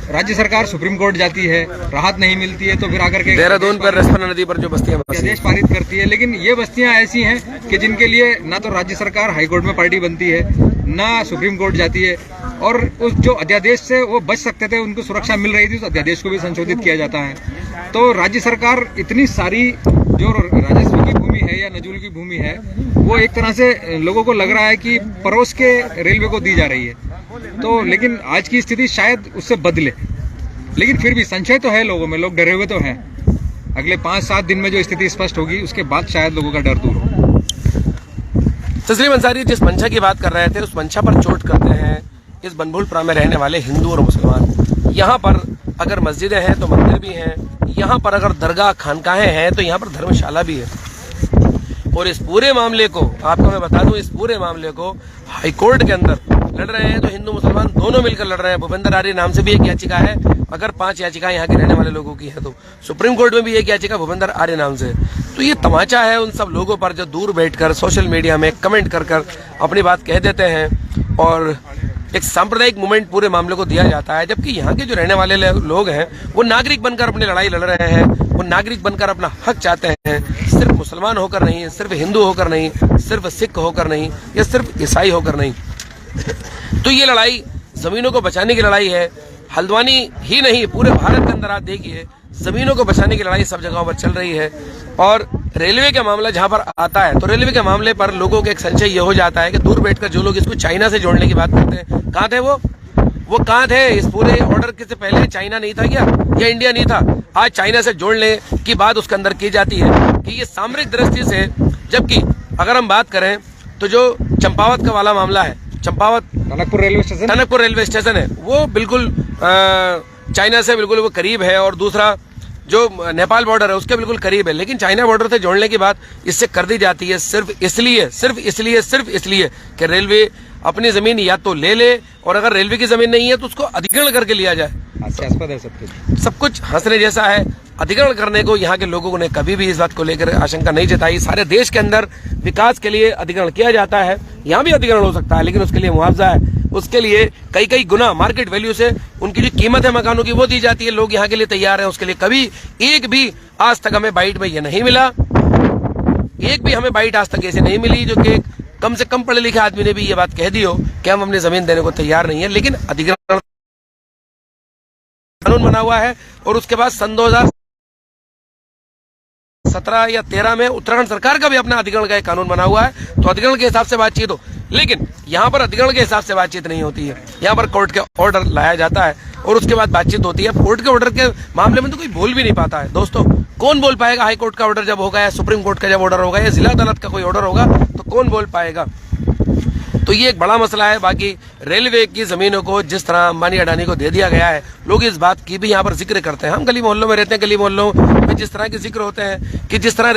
राज्य सरकार सुप्रीम कोर्ट जाती है, राहत नहीं मिलती है तो फिर आकर के देहरादून पर रसपना नदी पर जो बस्तियां आदेश पारित करती है। लेकिन ये बस्तियां ऐसी हैं कि जिनके लिए ना तो राज्य सरकार हाईकोर्ट में पार्टी बनती है, ना सुप्रीम कोर्ट जाती है, और उस जो अध्यादेश से वो बच सकते थे, उनको सुरक्षा मिल रही थी, उस अध्यादेश को भी संशोधित किया जाता है। तो राज्य सरकार इतनी सारी जो राजस्व की भूमि है या नजूल की भूमि है, वो एक तरह से लोगों को लग रहा है कि परोस के रेलवे को दी जा रही है। तो लेकिन आज की स्थिति शायद उससे बदले, लेकिन फिर भी संशय तो है लोगों में, लोग डरे हुए तो हैं। अगले 5-7 दिन में जो स्थिति स्पष्ट होगी उसके बाद शायद लोगों का डर दूर हो। तस्लीम अंसारी जिस मंशा की बात कर रहे थे, उस मंशा पर चोट करते हैं इस बनभूलपुरा में रहने वाले हिंदू और मुसलमान। यहाँ पर अगर मस्जिदें हैं तो मंदिर भी हैं, यहाँ पर अगर दरगाह खानकाहें हैं तो यहाँ पर धर्मशाला भी है। और इस पूरे मामले को आपको मैं बता दूं, इस पूरे मामले को हाईकोर्ट के अंदर लड़ रहे हैं तो हिंदू मुसलमान दोनों मिलकर लड़ रहे हैं। भूपेंद्र आर्य नाम से भी एक याचिका है, अगर 5 याचिकाएं यहाँ के रहने वाले लोगों की है तो सुप्रीम कोर्ट में भी एक याचिका भूपेंद्र आर्य नाम से। तो ये तमाचा है उन सब लोगों पर जो दूर बैठकर सोशल मीडिया में कमेंट कर अपनी बात कह देते हैं और एक सांप्रदायिक मूवमेंट पूरे मामले को दिया जाता है। जबकि यहाँ के जो रहने वाले लोग हैं वो नागरिक बनकर अपनी लड़ाई लड़ रहे हैं, वो नागरिक बनकर अपना हक चाहते हैं, सिर्फ मुसलमान होकर नहीं, सिर्फ हिंदू होकर नहीं, सिर्फ सिख होकर नहीं, या सिर्फ ईसाई होकर नहीं। तो ये लड़ाई जमीनों को बचाने की लड़ाई है। हल्द्वानी ही नहीं, पूरे भारत के अंदर आप देखिए जमीनों को बचाने की लड़ाई सब जगहों पर चल रही है। और रेलवे का मामला जहां पर आता है तो रेलवे के मामले पर लोगों का एक संशय ये हो जाता है कि दूर बैठकर जो लोग इसको चाइना से जोड़ने की बात करते हैं, कहाँ थे वो कहाँ थे? इस पूरे ऑर्डर के से पहले चाइना नहीं था क्या, या इंडिया नहीं था? आज चाइना से जोड़ने की बात उसके अंदर की जाती है कि ये सामरिक दृष्टि से। जबकि अगर हम बात करें तो जो चंपावत का वाला मामला है, चंपावत टनकपुर रेलवे स्टेशन है, वो बिल्कुल चाइना से बिल्कुल वो करीब है, और दूसरा जो नेपाल बॉर्डर है उसके बिल्कुल करीब है। लेकिन चाइना बॉर्डर से जोड़ने की बात इससे कर दी जाती है सिर्फ इसलिए कि रेलवे अपनी जमीन या तो ले ले, और अगर रेलवे की जमीन नहीं है तो उसको अधिग्रहण करके लिया जाए। हास्यास्पद है सब कुछ। सब कुछ हंसने जैसा है। अधिग्रहण करने को यहाँ के लोगों ने कभी भी इस बात को लेकर आशंका नहीं जताई। सारे देश के अंदर विकास के लिए अधिग्रहण किया जाता है, यहाँ भी अधिग्रहण हो सकता है, लेकिन उसके लिए मुआवजा है, उसके लिए कई गुना मार्केट वैल्यू से उनकी जो कीमत है मकानों की वो दी जाती है। लोग यहाँ के लिए तैयार हैं, उसके लिए कभी एक भी आज तक हमें बाइट में ये नहीं मिला, एक भी हमें बाइट आज तक ऐसे नहीं मिली जो कि कम से कम पढ़े लिखे आदमी ने भी ये बात कह दी हो कि हम अपनी जमीन देने को तैयार नहीं है। लेकिन अधिग्रहण कानून बना हुआ है, और उसके बाद सन 2017 या 13 में उत्तराखंड सरकार का भी अपना अधिग्रहण का एक कानून बना हुआ है, तो अधिग्रहण के हिसाब से बातचीत हो। लेकिन यहाँ पर अधिग्रहण के हिसाब से बातचीत नहीं होती है, यहाँ पर कोर्ट के ऑर्डर लाया जाता है और उसके बाद बातचीत होती है। कोर्ट के ऑर्डर के मामले में तो कोई बोल भी नहीं पाता है। दोस्तों, कौन बोल पाएगा? हाई कोर्ट का ऑर्डर जब होगा, या सुप्रीम कोर्ट का जब ऑर्डर होगा, या जिला अदालत का कोई ऑर्डर होगा, तो कौन बोल पाएगा? तो ये एक बड़ा मसला है। बाकी रेलवे की जमीनों को जिस तरह अंबानी अडानी को दे दिया गया है, लोग इस बात की भी यहाँ पर जिक्र करते हैं। हम गली मोहल्लों में रहते हैं, गली मोहल्लों में जिस तरह के जिक्र होते हैं कि जिस तरह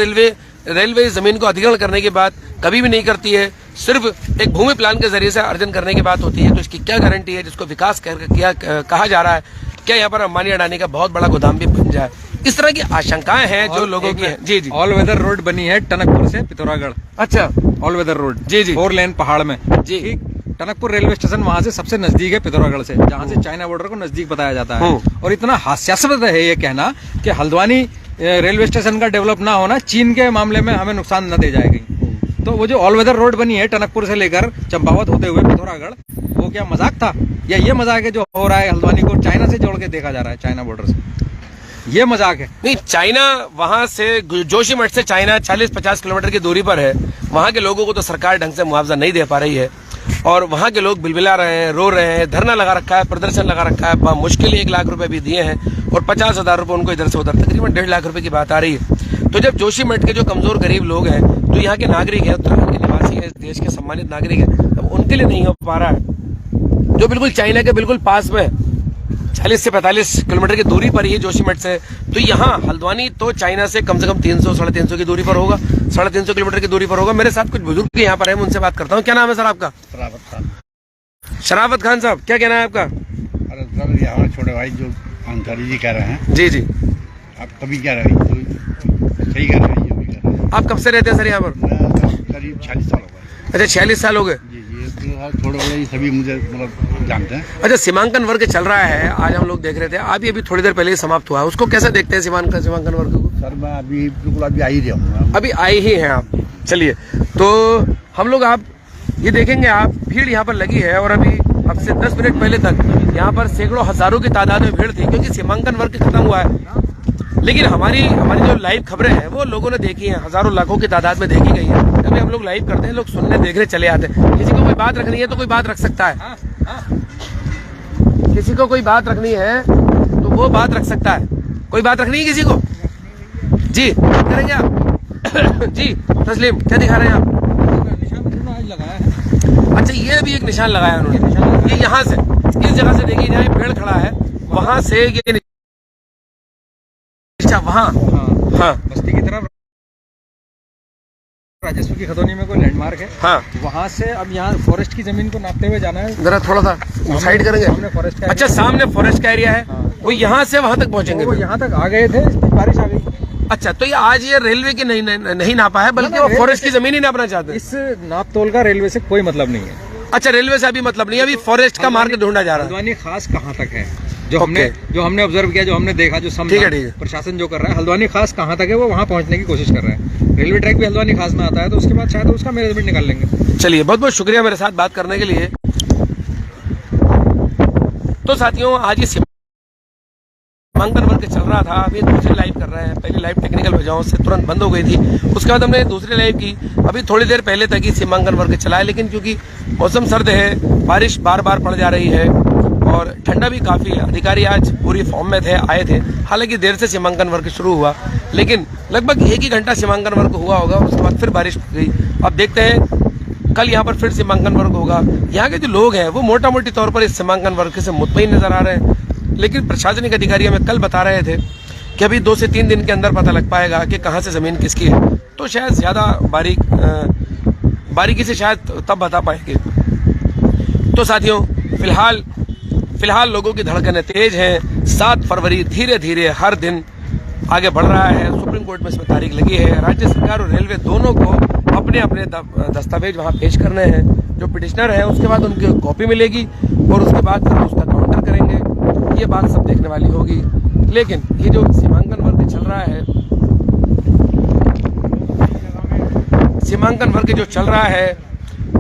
रेलवे जमीन को अधिग्रहण करने की बात कभी भी नहीं करती है, सिर्फ एक भूमि प्लान के जरिए से अर्जन करने की बात होती है। तो इसकी क्या गारंटी है जिसको विकास कहा जा रहा है, क्या यहाँ पर अंबानी अडानी का बहुत बड़ा गोदाम भी बन जाए? इस तरह की आशंकाएं हैं जो लोगों की हैं। जी जी। ऑल वेदर रोड बनी है टनकपुर से पिथौरागढ़। अच्छा, ऑल वेदर रोड। जी जी। 4 लेन पहाड़ में। जी। ठीक। टनकपुर रेलवे स्टेशन वहां से सबसे नजदीक है पिथौरागढ़ से, जहां से चाइना बॉर्डर को नजदीक बताया जाता है। और इतना हास्यास्पद है ये कहना कि हल्द्वानी रेलवे स्टेशन का डेवलप ना होना चीन के मामले में हमें नुकसान न दे जाएगी। तो वो जो ऑल वेदर रोड बनी है टनकपुर से लेकर चंपावत होते हुए पिथौरागढ़, वो क्या मजाक था? या ये मजाक है जो हो रहा है हल्द्वानी को चाइना से जोड़ के देखा जा रहा है, चाइना बॉर्डर से? ये मजाक है। नहीं, चाइना वहां से जोशीमठ से चाइना 40-50 किलोमीटर की दूरी पर है। वहां के लोगों को तो सरकार ढंग से मुआवजा नहीं दे पा रही है, और वहां के लोग बिलबिला रहे हैं, रो रहे हैं, धरना लगा रखा है, प्रदर्शन लगा रखा है। मुश्किल 1 लाख रुपए भी दिए हैं, और 50,000 रुपए उनको इधर से उधर, तकरीबन 1.5 लाख रुपए की बात आ रही है। तो जब जोशीमठ के जो कमजोर गरीब लोग हैं, जो यहाँ के नागरिक हैं, उत्तराखंड के निवासी हैं, इस देश के सम्मानित नागरिक हैं, अब उनके लिए नहीं हो पा रहा है, जो बिल्कुल चाइना के बिल्कुल पास में 40 से 45 किलोमीटर की दूरी पर ही है जोशीमठ से। तो यहाँ हल्द्वानी तो चाइना से कम 300-350 की दूरी पर होगा, 350 किलोमीटर की दूरी पर होगा। मेरे साथ कुछ बुजुर्ग यहाँ पर है, मैं उनसे बात करता हूँ। क्या नाम है सर आपका? शराफत खान साहब, क्या कहना है आपका? अरे सर, यहाँ छोटे भाई जो अंसारी जी कह रहे हैं, जी जी, आप कभी कह रहे हैं तो सही कह रहे हैं, जो भी कह रहे हैं। आप कब से रहते हैं सर यहाँ पर? मैं करीब 46 साल हो गए। अच्छा, 46 साल हो गए। जी जी, थोड़े बड़े सभी मुझे मतलब जानते हैं। अच्छा, सीमांकन वर्ग चल रहा है, आज हम लोग देख रहे थे, अभी थोड़ी देर पहले ही समाप्त हुआ, उसको कैसे देखते हैं सीमांकन वर्ग को? सर मैं अभी बिल्कुल अभी आ ही रहा हूँ। अभी आए ही हैं आप? चलिए, तो हम लोग आप ये देखेंगे, आप भीड़ यहाँ पर लगी है, और अभी अब से 10 मिनट पहले तक यहाँ पर सैकड़ों हजारों की तादाद में भीड़ थी, क्योंकि सीमांकन वर्ग खत्म हुआ है। लेकिन हमारी जो लाइव खबरें हैं वो लोगों ने देखी हैं, हजारों लाखों की तादाद में देखी गई है। अभी हम लोग लाइव करते हैं, लोग सुनने देखने चले आते हैं। किसी को कोई बात रखनी है तो कोई बात रख सकता है, किसी को कोई बात रखनी है तो वो बात रख सकता है। कोई बात रखनी है किसी को? जी, बात करेंगे आप? जी तस्लीम, क्या दिखा रहे हैं आप? अच्छा, ये भी एक निशान लगाया उन्होंने, ये यहाँ से इस जगह से देखिए, जहाँ पेड़ खड़ा है वहां से ये, अच्छा वहाँ, हाँ बस्ती की तरफ राजस्व की खतौनी में कोई लैंडमार्क है, हाँ, वहाँ से अब यहाँ फॉरेस्ट की जमीन को नापते हुए जाना है। जरा थोड़ा सा साइड करेंगे। सामने फॉरेस्ट का, अच्छा, सामने फॉरेस्ट का एरिया है, वो यहाँ से वहाँ तक पहुँचेंगे। वो यहाँ तक आ गए थे, इसमें बारिश आ गई। अच्छा, तो ये आज ये रेलवे की नहीं नापा है, बल्कि वो फॉरेस्ट की जमीन ही नापना चाहते हैं। इस नाप तोल का रेलवे से कोई मतलब नहीं है। अच्छा, रेलवे से अभी मतलब नहीं, अभी फॉरेस्ट का मार्ग ढूंढा जा रहा है। हल्द्वानी खास कहाँ तक है, जो हमने ऑब्जर्व किया, जो हमने देखा, जो समझा, ठीक है। प्रशासन जो कर रहा है, हल्द्वानी खास कहाँ तक है वो वहाँ पहुँचने की कोशिश कर रहा है। रेलवे ट्रैक भी हल्द्वानी खास में आता है, तो उसके बाद शायद उसका मैनेजमेंट निकाल लेंगे। चलिए, बहुत बहुत शुक्रिया मेरे साथ बात करने के लिए। तो साथियों, आज ये सीमांकन वर्ग चल रहा था, अभी दूसरी लाइव कर रहे हैं। पहली लाइव टेक्निकल वजहों से तुरंत बंद हो गई थी, उसके बाद हमने दूसरी लाइव की। अभी थोड़ी देर पहले तक ही सीमांकन वर्ग चला है, लेकिन क्योंकि मौसम सर्द है, बारिश बार बार पड़ जा रही है, और ठंडा भी काफ़ी है। अधिकारी आज पूरी फॉर्म में थे, आए थे। हालांकि देर से सीमांकन वर्ग शुरू हुआ, लेकिन लगभग 1 ही घंटा सीमांकन वर्ग हुआ होगा, उसके बाद फिर बारिश गई। अब देखते हैं कल यहाँ पर फिर सीमांकन वर्ग होगा। यहाँ के जो लोग हैं वो मोटा मोटी तौर पर इस सीमांकन वर्ग से मुतमईन नजर आ रहे हैं, लेकिन प्रशासनिक अधिकारी हमें कल बता रहे थे कि अभी 2 से 3 दिन के अंदर पता लग पाएगा कि कहाँ से ज़मीन किसकी है। तो शायद ज़्यादा बारीकी से शायद तब बता पाएंगे। तो साथियों फिलहाल लोगों की धड़कनें तेज हैं। 7 फरवरी धीरे धीरे हर दिन आगे बढ़ रहा है। सुप्रीम कोर्ट में इसमें तारीख लगी है। राज्य सरकार और रेलवे दोनों को अपने अपने दस्तावेज वहां पेश करने हैं। जो पिटिशनर है उसके बाद उनकी कॉपी मिलेगी और उसके बाद फिर उसका काउंटर करेंगे। ये बात सब देखने वाली होगी। लेकिन ये जो सीमांकन वर्ग चल रहा है, सीमांकन वर्ग जो चल रहा है,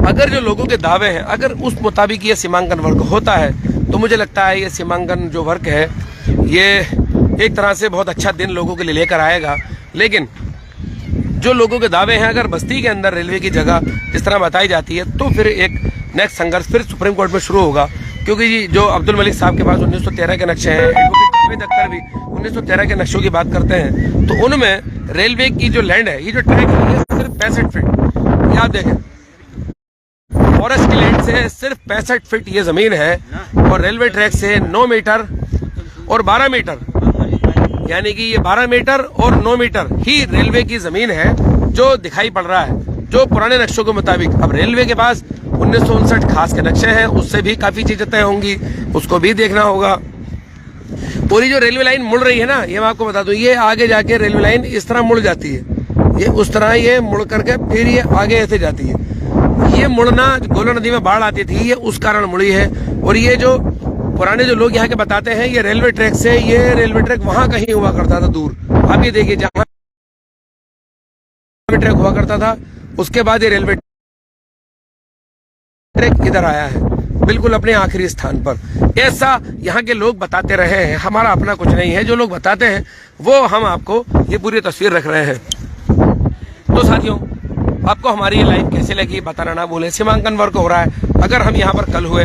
अगर जो लोगों के दावे हैं, अगर उस मुताबिक ये सीमांकन वर्ग होता है तो मुझे लगता है ये सीमांकन जो वर्ग है ये एक तरह से बहुत अच्छा दिन लोगों के लिए लेकर आएगा। लेकिन जो लोगों के दावे हैं, अगर बस्ती के अंदर रेलवे की जगह जिस तरह बताई जाती है तो फिर एक नेक्स्ट संघर्ष फिर सुप्रीम कोर्ट में शुरू होगा। क्योंकि जो अब्दुल मलिक साहब के पास 1913 के नक्शे हैं, एडवोकेट जावेद अख्तर भी 1913 के नक्शों की बात करते हैं, तो उनमें रेलवे की जो लैंड है, ये जो ट्रैक है, ये सिर्फ 65 फीट, याद देखें, फॉरेस्ट की लैंड से सिर्फ 65 फीट ये जमीन है और रेलवे ट्रैक से 9 मीटर और 12 मीटर, यानी कि ये 12 मीटर और 9 मीटर ही रेलवे की जमीन है जो दिखाई पड़ रहा है, जो पुराने नक्शों के मुताबिक। अब रेलवे के पास 1959 खास के नक्शे हैं, उससे भी काफी चीजें तय होंगी, उसको भी देखना होगा। पूरी जो रेलवे लाइन मुड़ रही है ना, ये मैं आपको बता दूं, ये आगे जाके रेलवे लाइन इस तरह मुड़ जाती है, ये उस तरह ये मुड़ करके फिर ये आगे ऐसे जाती है। ये मुड़ना, गोला नदी में बाढ़ आती थी, ये उस कारण मुड़ी है। और ये जो पुराने जो लोग यहाँ के बताते हैं, ये रेलवे ट्रैक से, ये रेलवे ट्रैक वहां कहीं हुआ करता था दूर, आप ये देखिए जहां रेलवे ट्रैक हुआ करता था, उसके बाद ये रेलवे ट्रैक इधर आया है, बिल्कुल अपने आखिरी स्थान पर। ऐसा यहाँ के लोग बताते रहे हैं, हमारा अपना कुछ नहीं है। जो लोग बताते हैं वो हम आपको ये पूरी तस्वीर रख रहे हैं। तो साथियों, आपको हमारी ये लाइव कैसे लगी बताना ना भूलें। सीमांकन वर्क हो रहा है, अगर हम यहाँ पर कल हुए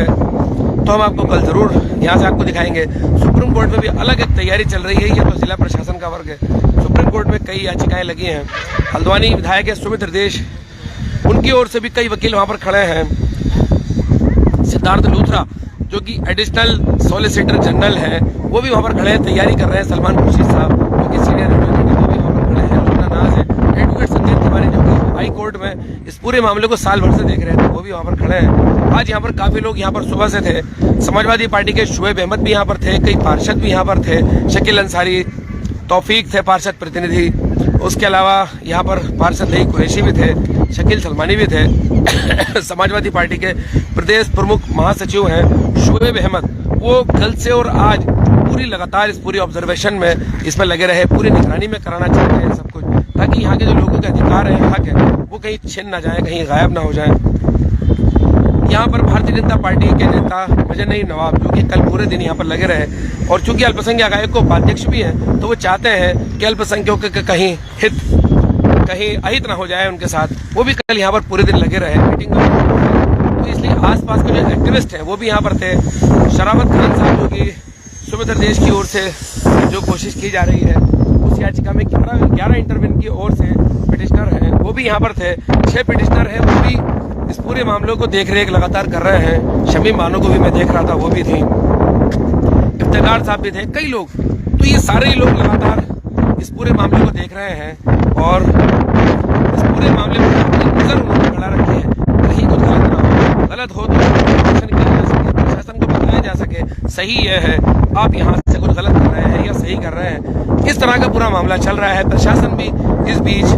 तो हम आपको कल जरूर यहाँ से आपको दिखाएंगे। सुप्रीम कोर्ट में भी अलग एक तैयारी चल रही है, ये तो जिला प्रशासन का वर्ग है। सुप्रीम कोर्ट में कई याचिकाएं लगी हैं। हल्द्वानी विधायक है सुमित देश, उनकी ओर से भी कई वकील वहां पर खड़े हैं। सिद्धार्थ लूथरा जो कि एडिशनल सॉलिसिटर जनरल है, वो भी वहां पर खड़े हैं, तैयारी कर रहे हैं। सलमान खुर्शीद साहब जो कि सीनियर एडवोकेट है, वो भी वहां पर खड़े हैं। उनका नाज है एडवोकेट संजय तिवारी जो कि हाई कोर्ट में इस पूरे मामले को साल भर से देख रहे थे, वो भी वहां पर खड़े हैं। आज यहाँ पर काफी लोग यहाँ पर सुबह से थे। समाजवादी पार्टी के शुएब अहमद भी यहाँ पर थे, कई पार्षद भी यहाँ पर थे, शकील अंसारी, तौफीक थे पार्षद प्रतिनिधि, उसके अलावा यहाँ पर पार्षद नहीं कुरैशी भी थे, शकील सलमानी भी थे। समाजवादी पार्टी के प्रदेश प्रमुख महासचिव हैं शुएब अहमद, वो कल से और आज पूरी लगातार इस पूरी ऑब्जर्वेशन में इसमें लगे रहे, पूरी निगरानी में कराना चाहते हैं सब कुछ, ताकि यहाँ के जो लोगों के अधिकार है, हक है, वो कहीं छिन ना जाए, कहीं गायब ना हो जाए। यहाँ पर भारतीय जनता पार्टी के नेता मजनई नवाब जो कि कल पूरे दिन यहाँ पर लगे रहे, और चूंकि अल्पसंख्यक आयोग के उपाध्यक्ष भी हैं, तो वो चाहते हैं कि अल्पसंख्यकों के कहीं अहित ना हो जाए उनके साथ, वो भी कल यहाँ पर पूरे दिन लगे रहे मीटिंग में। तो इसलिए आसपास के जो एक्टिविस्ट हैं वो भी यहाँ पर थे। शरावत खान साहब जो कि सुमित देश की ओर से जो कोशिश की जा रही है, उस याचिका में 11 इंटरव्यू की ओर से पिटिशनर हैं, वो भी यहाँ पर थे। 6 पिटिशनर हैं, वो भी इस पूरे मामलों को देख रेख लगातार कर रहे हैं। शमीम बानो को भी मैं देख रहा था, वो भी थी, इफ्तिकार साहब भी थे, कई लोग। तो ये सारे लोग लगातार इस पूरे मामले को देख रहे हैं और इस पूरे मामले में नजर उन्होंने बढ़ा रखी है, कहीं कुछ गलत ना हो। गलत हो तो प्रशासन किया जा सके, प्रशासन को बताया जा सके सही ये है, आप यहाँ से कुछ गलत कर रहे हैं या सही कर रहे हैं। इस तरह का पूरा मामला चल रहा है। प्रशासन भी इस बीच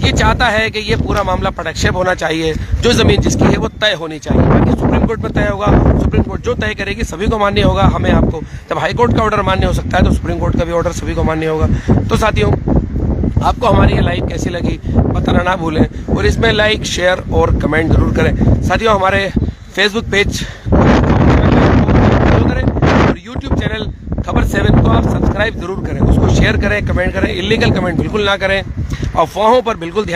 ये चाहता है कि ये पूरा मामला पटक्षेप होना चाहिए, जो जमीन जिसकी है वो तय होनी चाहिए। बाकी सुप्रीम कोर्ट में तय होगा, सुप्रीम कोर्ट जो तय करेगी सभी को मान्य होगा। हमें आपको जब हाई कोर्ट का ऑर्डर मान्य हो सकता है तो सुप्रीम कोर्ट का भी ऑर्डर सभी को मान्य होगा। तो साथियों, आपको हमारी ये लाइव कैसी लगी बताना ना भूलें, और इसमें लाइक शेयर और कमेंट जरूर करें। साथियों, हमारे फेसबुक पेज करें और यूट्यूब चैनल खबर 7 को आप सब्सक्राइब जरूर करें, उसको शेयर करें, कमेंट करें, इलीगल कमेंट बिल्कुल ना करें, अफवाहों पर बिल्कुल